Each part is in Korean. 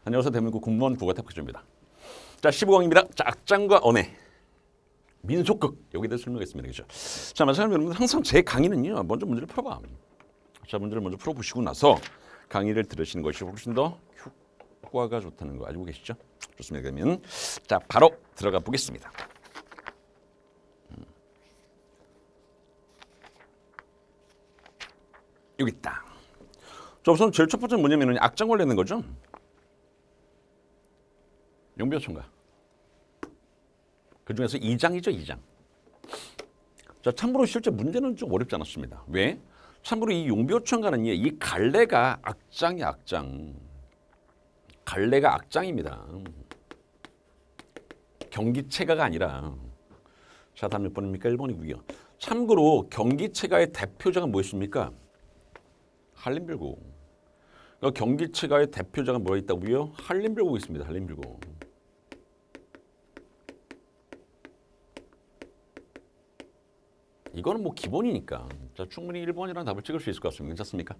안녕하세요. 대한민국 공무원 국어탑크주입니다. 자, 15강입니다. 자, 악장과 언해, 민속극 여기에 대해서 설명하겠습니다. 그죠? 자, 마찬가지로 여러분 항상 제 강의는요. 먼저 문제를 풀어봐. 자, 문제를 먼저 풀어보시고 나서 강의를 들으시는 것이 훨씬 더 효과가 좋다는 거 알고 계시죠? 좋습니다. 그러면 자, 바로 들어가 보겠습니다. 여기 있다. 자, 우선 제일 첫 번째 뭐냐면 악장 관련된 거죠. 용비어천가. 그 중에서 2장이죠, 2장. 자, 참고로 실제 문제는 좀 어렵지 않았습니다. 왜? 참고로 이 용비어천가는 이 갈래가 악장이 악장. 갈래가 악장입니다. 경기체가가 아니라. 자, 다음 몇 번입니까? 1번이고요. 참고로 경기체가의 대표자가 뭐였습니까? 한림별곡. 그러니까 경기체가의 대표자가 뭐가 있다고요? 한림별곡이 있습니다. 한림별곡. 이거는 뭐 기본이니까. 자, 충분히 1번이라는 답을 찍을 수 있을 것 같습니다. 괜찮습니까?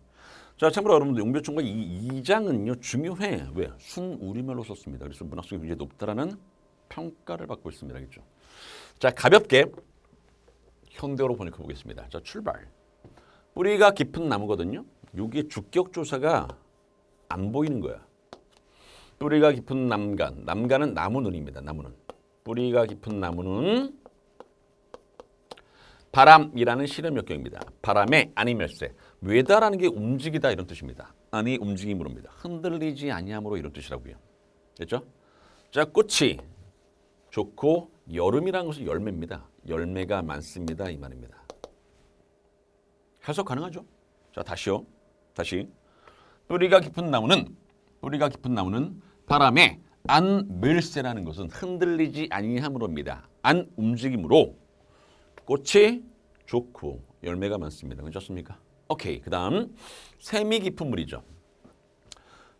자, 참고로 여러분들 용비어천가 이 2장은요 중요해. 왜? 순우리말로 썼습니다. 그래서 문학성이 굉장히 높다라는 평가를 받고 있습니다. 알겠죠? 자, 가볍게 현대어로 번역해 보겠습니다. 자, 출발. 뿌리가 깊은 나무거든요. 여기에 주격조사가 안 보이는 거야. 뿌리가 깊은 남간. 남간은 나무는입니다. 나무는. 뿌리가 깊은 나무는 바람이라는 실험역경입니다. 바람에 아니멜세. 외다라는 게 움직이다 이런 뜻입니다. 아니 움직임으로입니다. 흔들리지 아니함으로 이런 뜻이라고요. 됐죠? 자, 꽃이 좋고 여름이라는 것은 열매입니다. 열매가 많습니다. 이 말입니다. 해석 가능하죠? 자, 다시요. 다시. 뿌리가 깊은 나무는 바람에 안 멜세라는 것은 흔들리지 아니함으로입니다. 안 움직임으로 꽃이 좋고 열매가 많습니다. 괜찮습니까? 오케이. 그 다음 샘이 깊은 물이죠.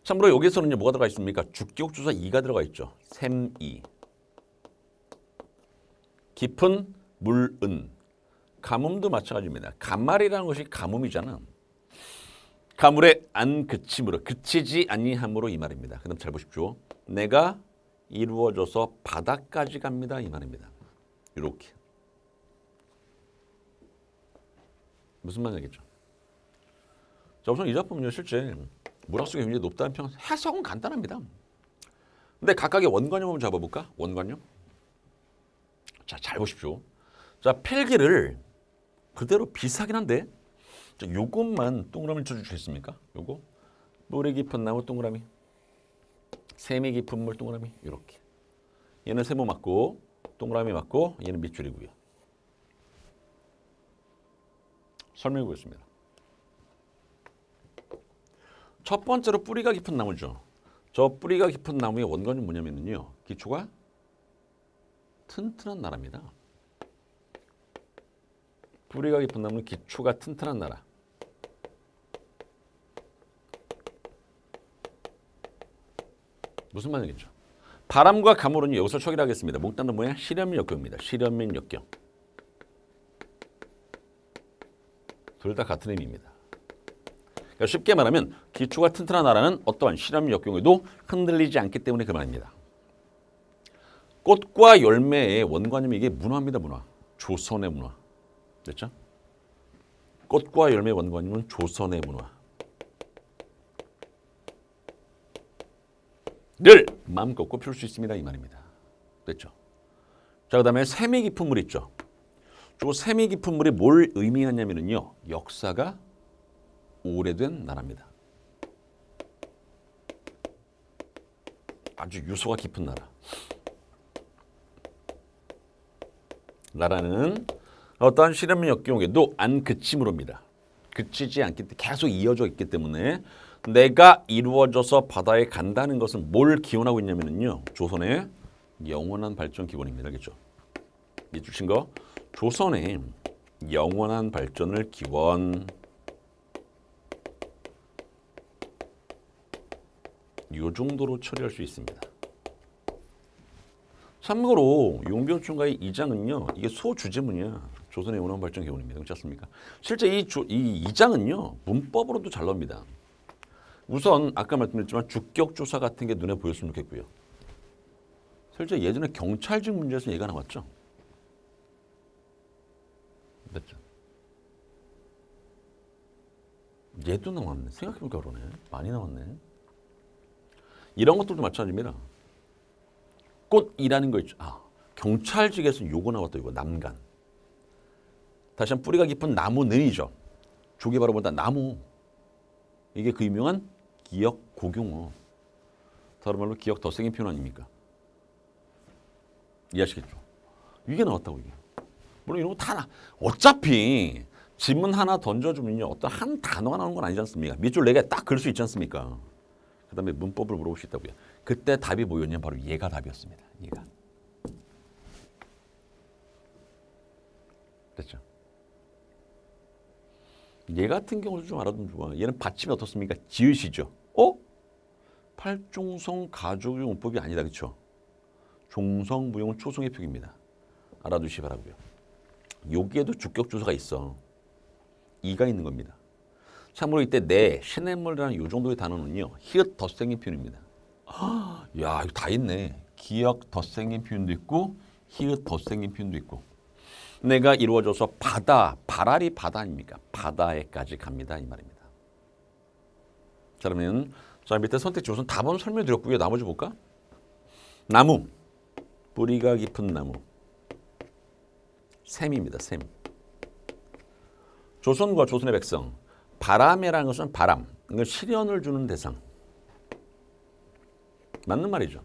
참고로 여기서는 뭐가 들어가 있습니까? 주격조사 이가 들어가 있죠. 샘이. 깊은 물은. 가뭄도 마찬가지입니다. 가말이라는 것이 가뭄이잖아. 가물에 안 그침으로 그치지 아니함으로 이 말입니다. 그 다음 잘 보십시오. 내가 이루어져서 바다까지 갑니다. 이 말입니다. 이렇게. 무슨 말이겠죠? 자, 우선 이 작품은요 실제 문학성이 굉장히 높다는 평 해석은 간단합니다. 근데 각각의 원관념 한번 잡아볼까? 원관념. 자, 잘 보십시오. 자, 필기를 그대로 비슷하긴 한데 자, 요것만 동그라미 쳐주시겠습니까? 요거 뿌리 깊은 나무 동그라미, 샘이 깊은 물 동그라미 이렇게. 얘는 세모 맞고 동그라미 맞고 얘는 밑줄이고요. 설명해 보겠습니다. 첫 번째로 뿌리가 깊은 나무죠. 저 뿌리가 깊은 나무의 원관이 뭐냐면요. 기초가 튼튼한 나라입니다. 뿌리가 깊은 나무는 기초가 튼튼한 나라. 무슨 말이겠죠? 바람과 가물은 여기서 처리를 하겠습니다. 목단은 뭐야? 실현민역경입니다. 실현민역경. 둘 다 같은 의미입니다. 그러니까 쉽게 말하면 기초가 튼튼한 나라는 어떠한 실험역경에도 흔들리지 않기 때문에 그 말입니다. 꽃과 열매의 원관념이 이게 문화입니다. 문화. 조선의 문화. 됐죠? 꽃과 열매의 원관념은 조선의 문화. 를 마음껏 피울 수 있습니다. 이 말입니다. 됐죠? 자, 그 다음에 샘이 깊은 물 있죠? 저 샘이 깊은 물이 뭘 의미하냐면요. 역사가 오래된 나라입니다. 아주 유서가 깊은 나라. 나라는 어떠한 실험역경에도 안 그침으로입니다. 그치지 않기 때문에 계속 이어져 있기 때문에 내가 이루어져서 바다에 간다는 것은 뭘 기원하고 있냐면요. 조선의 영원한 발전 기원입니다. 알겠죠? 이 주신 거. 조선의 영원한 발전을 기원. 이 정도로 처리할 수 있습니다. 참고로 용비어천가의 2장은요. 이게 소주제문이야. 조선의 영원한 발전 기원입니다. 그렇지 않습니까? 실제 이 2장은요. 문법으로도 잘 나옵니다. 우선 아까 말씀드렸지만 주격조사 같은 게 눈에 보였으면 좋겠고요. 실제 예전에 경찰직 문제에서 얘가 나왔죠. 됐죠. 얘도 나왔네. 생각해보니까 그러네. 많이 나왔네. 이런 것들도 마찬가지입니다. 꽃이라는 거 있죠. 아, 경찰직에서 요거 나왔다. 이거 남간. 다시 한번 뿌리가 깊은 나무는이죠. 조개 바로 보다 나무. 이게 그 유명한 기역 고경어. 다른 말로 기역 덧생긴 표현 아닙니까? 이해하시겠죠? 이게 나왔다고 이게. 물론 이런 거 다 어차피 지문 하나 던져주면요. 어떤 한 단어가 나오는 건 아니지 않습니까? 밑줄 4개 딱 그릴 수 있지 않습니까? 그 다음에 문법을 물어볼 수 있다고요. 그때 답이 뭐였냐면 바로 얘가 답이었습니다. 얘가. 됐죠? 얘 같은 경우도 좀 알아두면 좋아. 얘는 받침이 어떻습니까? 지읒이죠. 팔종성 가족용 문법이 아니다. 그렇죠? 종성, 무용, 초성의 표기입니다. 알아두시기 바라고요. 여기에도 주격조사가 있어. 이가 있는 겁니다. 참고로 이때 내, 시냇물이라는 이 정도의 단어는요. 히읗 덧생긴 표현입니다. 야, 이거 다 있네. 기역 덧생긴 표현도 있고 히읗 덧생긴 표현도 있고. 내가 이루어져서 바다, 발알이 바다 아닙니까? 바다에까지 갑니다. 이 말입니다. 자, 그러면 자 밑에 선택지 우선 답은 설명드렸고요. 나머지 볼까? 나무, 뿌리가 깊은 나무. 샘입니다. 샘. 조선과 조선의 백성. 바람이라는 것은 바람. 이건 시련을 주는 대상. 맞는 말이죠.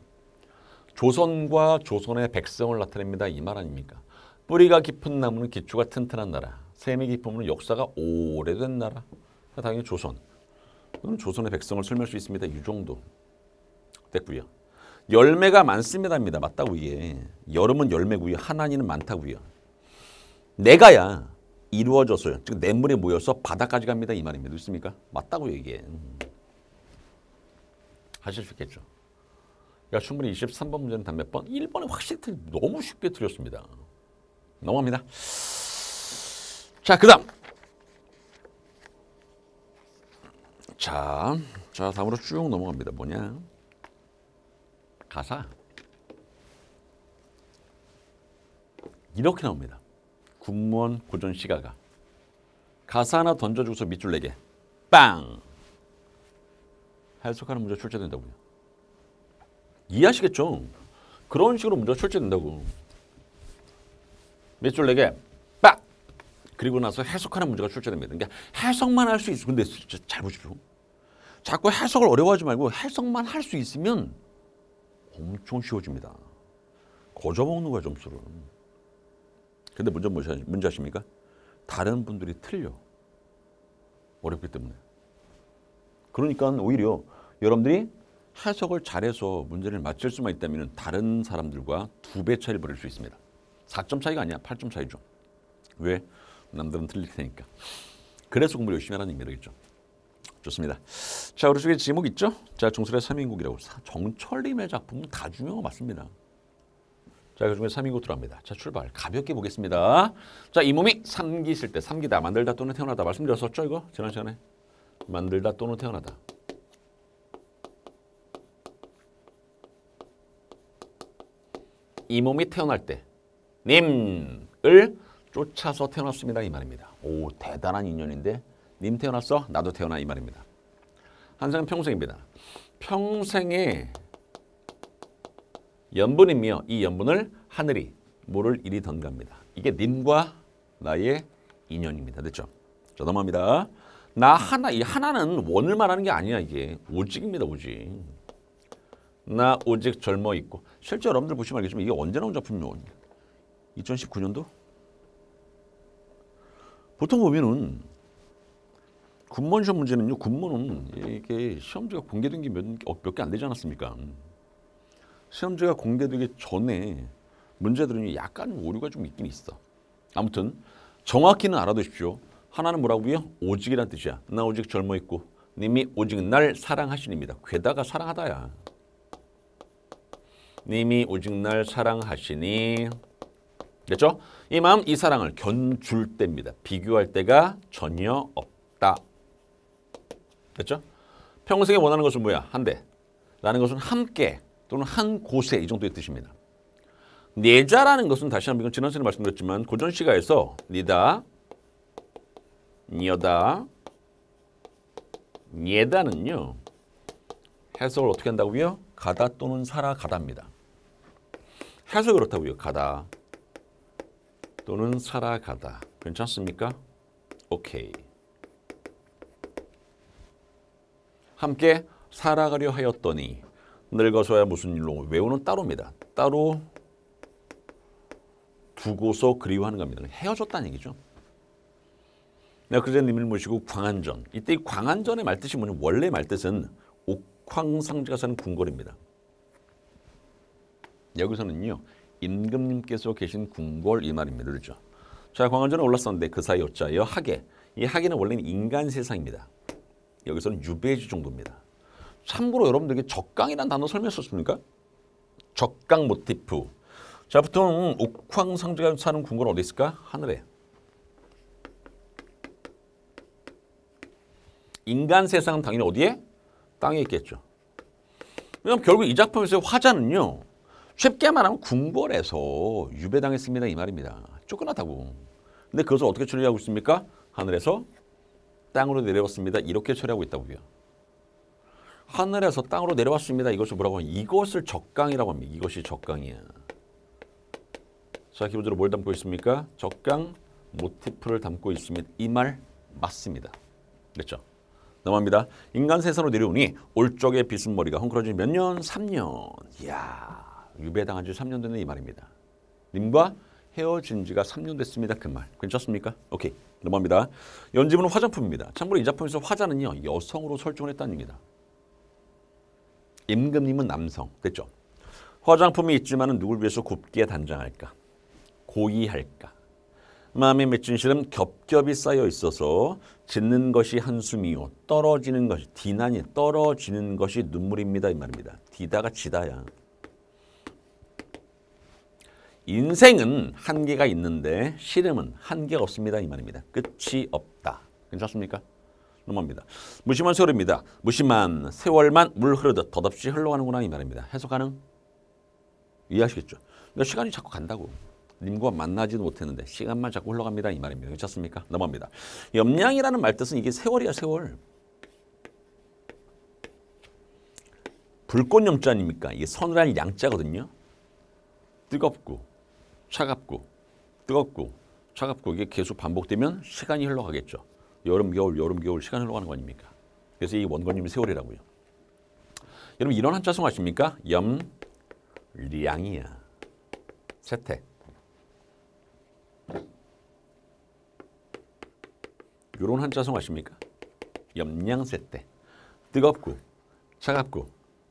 조선과 조선의 백성을 나타냅니다. 이 말 아닙니까? 뿌리가 깊은 나무는 기초가 튼튼한 나라. 샘이 깊으면 역사가 오래된 나라. 당연히 조선. 그럼 조선의 백성을 설명할 수 있습니다. 이 정도. 됐고요. 열매가 많습니다입니다. 맞다고 이게. 여름은 열매고요. 하나니는 많다고요. 내가야 이루어졌어요. 즉 냇물에 모여서 바다까지 갑니다. 이 말입니다. 있습니까? 맞다고요 이게. 하실 수 있겠죠. 그러니까 충분히 23번 문제는 단 몇 번? 1번에 확실히 너무 쉽게 틀렸습니다. 넘어갑니다. 자, 그 다음. 자, 다음으로 쭉 넘어갑니다. 뭐냐? 가사. 이렇게 나옵니다. 군무원 고전 시가가. 가사 하나 던져주고서 밑줄 4개. 빵! 해석하는 문제가 출제된다고요. 이해하시겠죠? 그런 식으로 문제가 출제된다고. 밑줄 4개. 빡! 그리고 나서 해석하는 문제가 출제됩니다. 그러니까 해석만 할 수 있어. 근데 진짜 잘 보십시오. 자꾸 해석을 어려워하지 말고 해석만 할 수 있으면 엄청 쉬워집니다. 거저먹는 거야, 점수를. 근데 문제 아십니까? 다른 분들이 틀려. 어렵기 때문에. 그러니까 오히려 여러분들이 해석을 잘해서 문제를 맞힐 수만 있다면 다른 사람들과 2배 차이를 벌일 수 있습니다. 4점 차이가 아니야. 8점 차이죠. 왜? 남들은 틀릴 테니까. 그래서 공부를 열심히 하라는 의미겠죠. 좋습니다. 자, 우리 쪽에 제목 있죠? 자, 종설의 3인국이라고. 정철님의 작품은 다 중요한 거 맞습니다. 자, 그 중에 3인국 들어갑니다. 자, 출발. 가볍게 보겠습니다. 자, 이 몸이 3기 있을 때, 3기다. 만들다 또는 태어나다. 말씀드렸었죠, 이거? 지난 시간에. 만들다 또는 태어나다. 이 몸이 태어날 때, 님을 쫓아서 태어났습니다. 이 말입니다. 오, 대단한 인연인데, 님 태어났어? 나도 태어나. 이 말입니다. 한 사람 평생입니다. 평생에 연분이며 이 연분을 하늘이 모를 일이 던갑니다. 이게 님과 나의 인연입니다. 됐죠? 자, 넘어갑니다. 나 하나, 이 하나는 원을 말하는 게 아니야. 이게 오직입니다. 오직. 나 오직 젊어 있고. 실제 여러분들 보시면 알겠지만 이게 언제 나온 작품이요? 2019년도? 보통 보면은 군무원 시험 문제는요. 군무원은 이게 시험지가 공개된 게 몇 개 안 되지 않았습니까? 시험지가 공개되기 전에 문제들은 약간 오류가 좀 있긴 있어. 아무튼 정확히는 알아두십시오. 하나는 뭐라고요? 오직이란 뜻이야. 나 오직 젊어 있고 님이 오직 날 사랑하시니입니다. 괴다가 사랑하다야. 님이 오직 날 사랑하시니. 됐죠? 이 마음, 이 사랑을 견줄 때입니다. 비교할 때가 전혀 없다. 됐죠? 평생에 원하는 것은 뭐야? 한 대. 라는 것은 함께 또는 한 곳에 이 정도의 뜻입니다. 내자라는 것은 다시 한번 이건 지난 시간에 말씀드렸지만 고전 시가에서 니다, 니어다, 니에다는요. 해석을 어떻게 한다고요? 가다 또는 살아가다입니다. 해석이 그렇다고요. 가다 또는 살아가다. 괜찮습니까? 오케이. 함께 살아가려 하였더니 늙어서야 무슨 일로 외우는 따로입니다. 따로 두고서 그리워하는 겁니다. 헤어졌다는 얘기죠. 내가 그전에 님을 모시고 광안전. 이때 이 광안전의 말뜻이 뭐냐면 원래 말뜻은 옥황상제가 사는 궁궐입니다. 여기서는요. 임금님께서 계신 궁궐 이 말입니다. 그렇죠? 자, 광안전에 올랐었는데 그 사이 어짜여 하계. 이 하계는 원래는 인간 세상입니다. 여기서는 유배지 정도입니다. 참고로 여러분들에게 적강이라는 단어 설명했었습니까? 적강 모티프. 자, 보통 옥황상제가 사는 궁궐은 어디 있을까? 하늘에. 인간 세상은 당연히 어디에? 땅에 있겠죠. 왜냐하면 결국 이 작품에서의 화자는요. 쉽게 말하면 궁궐에서 유배당했습니다. 이 말입니다. 쫓겨났다고. 근데 그것을 어떻게 처리하고 있습니까? 하늘에서 땅으로 내려왔습니다. 이렇게 처리하고 있다고요. 하늘에서 땅으로 내려왔습니다. 이것을 뭐라고 하면 이것을 적강이라고 합니다. 이것이 적강이야. 자, 기본적으로 뭘 담고 있습니까? 적강 모티프를 담고 있습니다. 이 말 맞습니다. 그렇죠? 넘어갑니다. 인간 세상으로 내려오니 올 적에 빗은 머리가 헝클어진 몇 년? 3년. 이야, 유배당한 지 3년 됐네 이 말입니다. 님과 헤어진 지가 3년 됐습니다. 그 말. 괜찮습니까? 오케이. 넘어갑니다. 연지문은 화장품입니다. 참고로 이 작품에서 화자는요. 여성으로 설정을 했다는 얘기입니다. 임금님은 남성. 됐죠? 화장품이 있지만 누굴 위해서 곱게 단장할까? 고이할까? 마음에 맺힌 실은 겹겹이 쌓여 있어서 짓는 것이 한숨이요. 떨어지는 것이 디난이 떨어지는 것이 눈물입니다. 이 말입니다. 디다가 지다야. 인생은 한계가 있는데 시름은 한계가 없습니다. 이 말입니다. 끝이 없다. 괜찮습니까? 넘어갑니다. 무심한 세월입니다. 무심한 세월만 물 흐르듯 덧없이 흘러가는구나 이 말입니다. 해석 가능? 이해하시겠죠? 그러니까 시간이 자꾸 간다고. 님과 만나지도 못했는데 시간만 자꾸 흘러갑니다. 이 말입니다. 괜찮습니까? 넘어갑니다. 염량이라는 말뜻은 이게 세월이야 세월. 불꽃 염자 아닙니까? 이게 서늘한 양자거든요. 뜨겁고 차갑고 뜨겁고 차갑고 이게 계속 반복되면 시간이 흘러가겠죠. 여름 겨울 시간이 흘러가는 거 아닙니까? 그래서 이 원건님이 세월이라고요. 여러분 이런 한자성 아십니까? 염량이야. 세태. 이런 한자성 아십니까? 염량세태. 뜨겁고 차갑고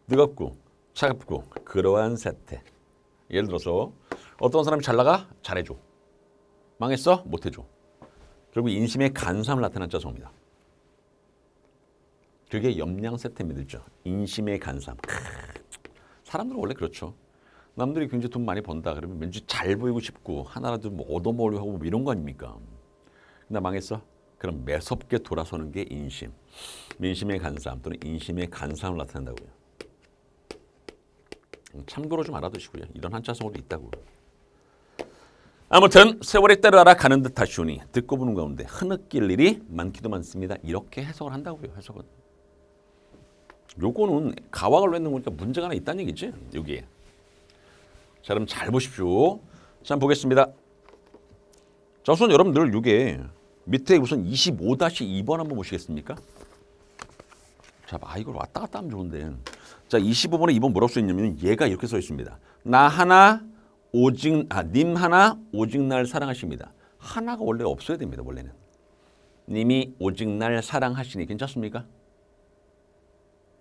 뜨겁고 차갑고 그러한 세태. 예를 들어서 어떤 사람이 잘 나가? 잘해줘. 망했어? 못해줘. 결국 인심의 간삼을 나타낸 자성입니다. 그게 염량세태입니다. 인심의 간삼. 사람들은 원래 그렇죠. 남들이 굉장히 돈 많이 번다 그러면 왠지 잘 보이고 싶고 하나라도 뭐 얻어먹으려고 하고 뭐 이런 거 아닙니까? 나 망했어? 그럼 매섭게 돌아서는 게 인심. 민심의 간삼 또는 인심의 간삼을 나타낸다고요. 참고로 좀 알아두시고요. 이런 한자성어도 있다고. 아무튼 세월에 따라 가는 듯 하시오니 듣고 보는 가운데 흐느낄 일이 많기도 많습니다. 이렇게 해석을 한다고요. 해석은. 요거는 가왕을 넣는 거니까 문제가 하나 있다는 얘기지. 여기에. 자, 그럼 잘 보십시오. 자, 한번 보겠습니다. 자, 우선 여러분들 이게 밑에 우선 25-2번 한번 보시겠습니까? 자, 이걸 왔다 갔다 하면 좋은데. 자, 25번에 2번 뭐라고 써 있냐면 얘가 이렇게 써 있습니다. 나 하나 오직 님 하나 오직 날 사랑하십니다. 하나가 원래 없어야 됩니다. 원래는. 님이 오직 날 사랑하시니 괜찮습니까?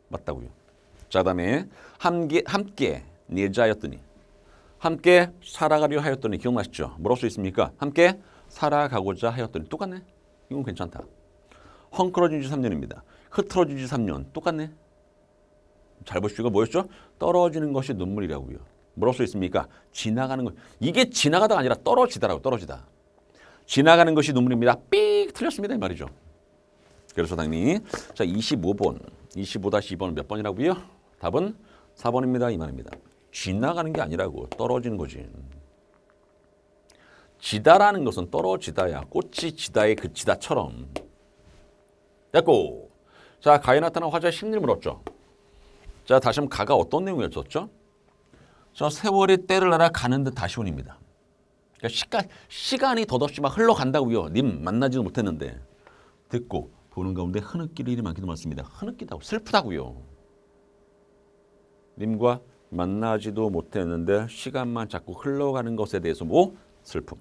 맞다고요. 자, 다음에 함께 내자였더니 함께 살아가려 하였더니 기억나시죠? 뭐라고 써 있습니까? 함께 살아가고자 하였더니 똑같네. 이건 괜찮다. 헝클어진 지 3년입니다. 흐트러진 지 3년. 똑같네. 잘 보시죠. 이거 뭐였죠? 떨어지는 것이 눈물이라고요. 뭐라고 써 있습니까? 지나가는 것. 이게 지나가다가 아니라 떨어지다라고. 떨어지다. 지나가는 것이 눈물입니다. 삑 틀렸습니다. 이 말이죠. 그래서 당연히 자 25번. 25-2번은 몇 번이라고요? 답은 4번입니다. 이 말입니다. 지나가는 게 아니라고 떨어지는 거지. 지다라는 것은 떨어지다야. 꽃이 지다에 그치다처럼. 됐고. 자, 가에 나타난 화자의 심리를 물었죠. 자, 다시 한번 가가 어떤 내용이었었죠? 저 세월이 때를 날아 가는 듯 다시 온입니다. 그러니까 시간이 덧없이 막 흘러간다고요. 님 만나지도 못했는데. 듣고 보는 가운데 흐느낄 일이 많기도 많습니다. 흐느끼다고 슬프다고요. 님과 만나지도 못했는데 시간만 자꾸 흘러가는 것에 대해서 뭐? 슬픔.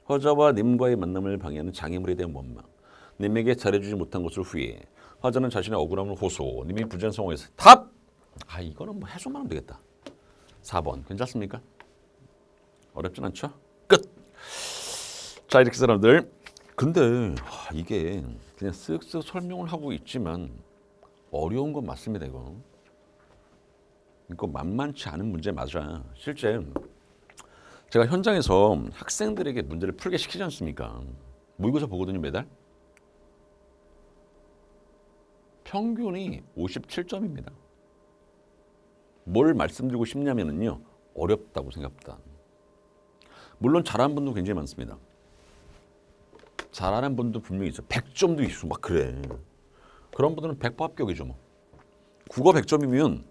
화자와 님과의 만남을 방해하는 장애물에 대한 원망. 님에게 잘해주지 못한 것을 후회해. 화자는 자신의 억울함을 호소. 님이 부재한 상황에서 답! 아, 이거는 뭐 해소만 하면 되겠다. 4번. 괜찮습니까? 어렵진 않죠? 끝! 자, 이렇게 사람들. 근데 이게 그냥 쓱쓱 설명을 하고 있지만 어려운 건 맞습니다. 이거 만만치 않은 문제 맞아. 실제 제가 현장에서 학생들에게 문제를 풀게 시키지 않습니까? 모의고사 보거든요, 매달. 평균이 57점입니다. 뭘 말씀드리고 싶냐면요. 어렵다고 생각합니다. 물론 잘하는 분도 굉장히 많습니다. 잘하는 분도 분명히 있어. 100점도 있어. 막 그래. 그런 분들은 100% 합격이죠. 뭐. 국어 100점이면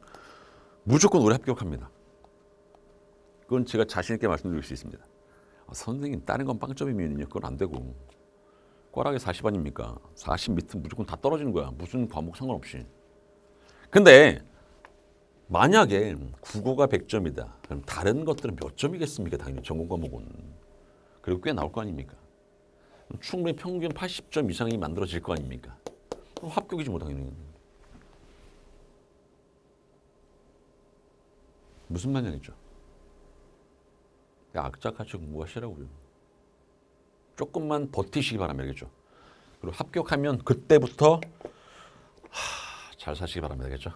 무조건 올해 합격합니다. 그건 제가 자신 있게 말씀드릴 수 있습니다. 선생님 다른 건 빵점이면요. 그건 안 되고. 꽈락에 40 아닙니까? 40 밑은 무조건 다 떨어지는 거야. 무슨 과목 상관없이. 근데 만약에 국어가 100점이다. 그럼 다른 것들은 몇 점이겠습니까? 당연히 전공 과목은. 그리고 꽤 나올 거 아닙니까? 충분히 평균 80점 이상이 만들어질 거 아닙니까? 그럼 합격이지 뭐 당연히. 무슨 마냥이죠? 악착같이 공부하시라고요. 조금만 버티시기 바랍니다. 알겠죠? 그리고 합격하면 그때부터 잘 사시기 바랍니다. 알겠죠?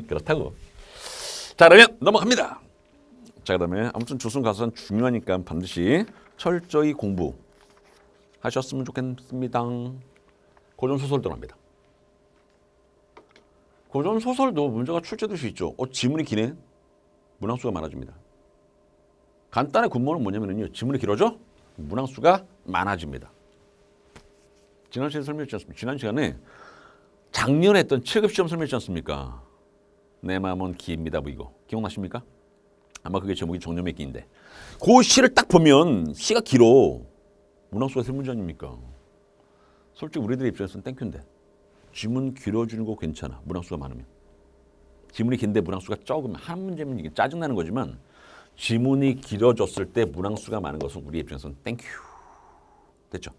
그렇다고. 자, 그러면 넘어갑니다. 자, 그다음에 아무튼 조선가서는 중요하니까 반드시 철저히 공부하셨으면 좋겠습니다. 고전소설 들어갑니다. 고전소설도 문제가 출제될 수 있죠. 지문이 기네? 문항수가 많아집니다. 간단한 군문은 뭐냐면요. 지문이 길어져? 문항수가 많아집니다. 지난 시간에 설명했지 않습니까? 지난 시간에 작년에 했던 7급 시험 설명했지 않습니까? 내 마음은 기입니다. 뭐 이거. 기억나십니까? 아마 그게 제목이 정념의기인데. 그 시를 딱 보면 시가 길어. 문항수가 세 문제 아닙니까? 솔직히 우리들의 입장에서는 땡큐인데. 지문 길어지는 거 괜찮아. 문항수가 많으면. 지문이 긴데 문항수가 적으면 한 문제면 이게 짜증나는 거지만 지문이 길어졌을 때 문항수가 많은 것은 우리 입장에서는 땡큐. 됐죠?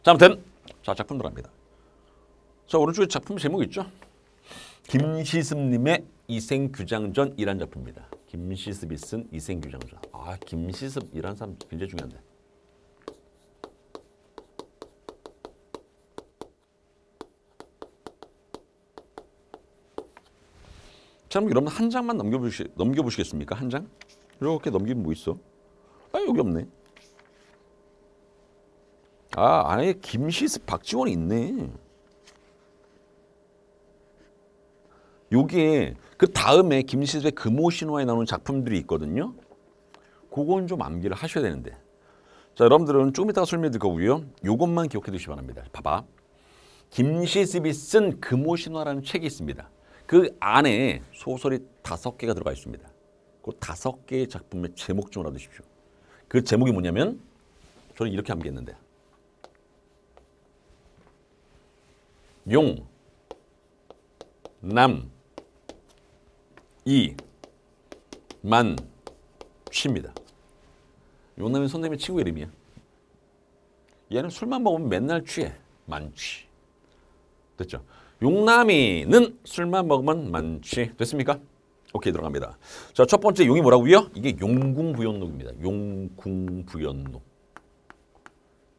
자, 아무튼 자, 작품 들어갑니다. 자, 오른쪽에 작품 제목이 있죠? 김시습님의 이생규장전이란 작품입니다. 김시습이 쓴 이생규장전. 김시습이라는 사람 굉장히 중요한데. 자, 그럼 여러분 한 장만 넘겨보시겠습니까? 한 장? 이렇게 넘기면 뭐 있어? 여기 없네. 안에 김시습 박지원이 있네. 여기에 그 다음에 김시습의 금오신화에 나오는 작품들이 있거든요. 그건 좀 암기를 하셔야 되는데. 자, 여러분들은 조금 이따가 설명드릴 거고요. 요것만 기억해 두시기 바랍니다. 봐봐. 김시습이 쓴 금오신화라는 책이 있습니다. 그 안에 소설이 5개가 들어가 있습니다. 그 5개의 작품의 제목 좀 알아두십시오. 그 제목이 뭐냐면 저는 이렇게 암기했는데. 용, 남, 이, 만, 취입니다. 용남이 선생님의 친구 이름이야. 얘는 술만 먹으면 맨날 취해. 만취. 됐죠? 용남이는 술만 먹으면 만취. 됐습니까? 오케이, 들어갑니다. 자, 첫 번째 용이 뭐라고요? 이게 용궁부연록입니다. 용궁부연록.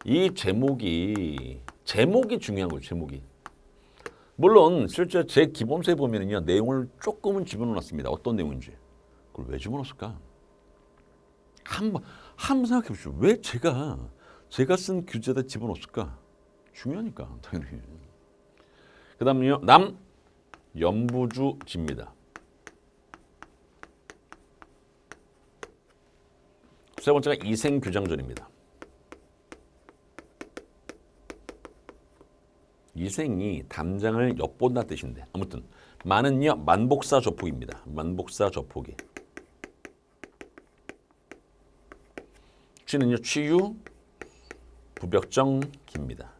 이 제목이 중요한 거예요. 제목이. 물론 실제 제 기본서에 보면은요, 내용을 조금은 집어넣었습니다. 어떤 내용인지. 그걸 왜 집어넣었을까? 한번 생각해 보시죠. 왜 제가 쓴 규제에다 집어넣었을까? 중요하니까 당연히. 그 다음은요. 남 연부주지입니다. 세 번째가 이생규장전입니다. 이생이 담장을 엿본다는 뜻인데 아무튼 만은요. 만복사 조폭입니다. 만복사 조폭이. 취는요. 취유 부벽정기입니다.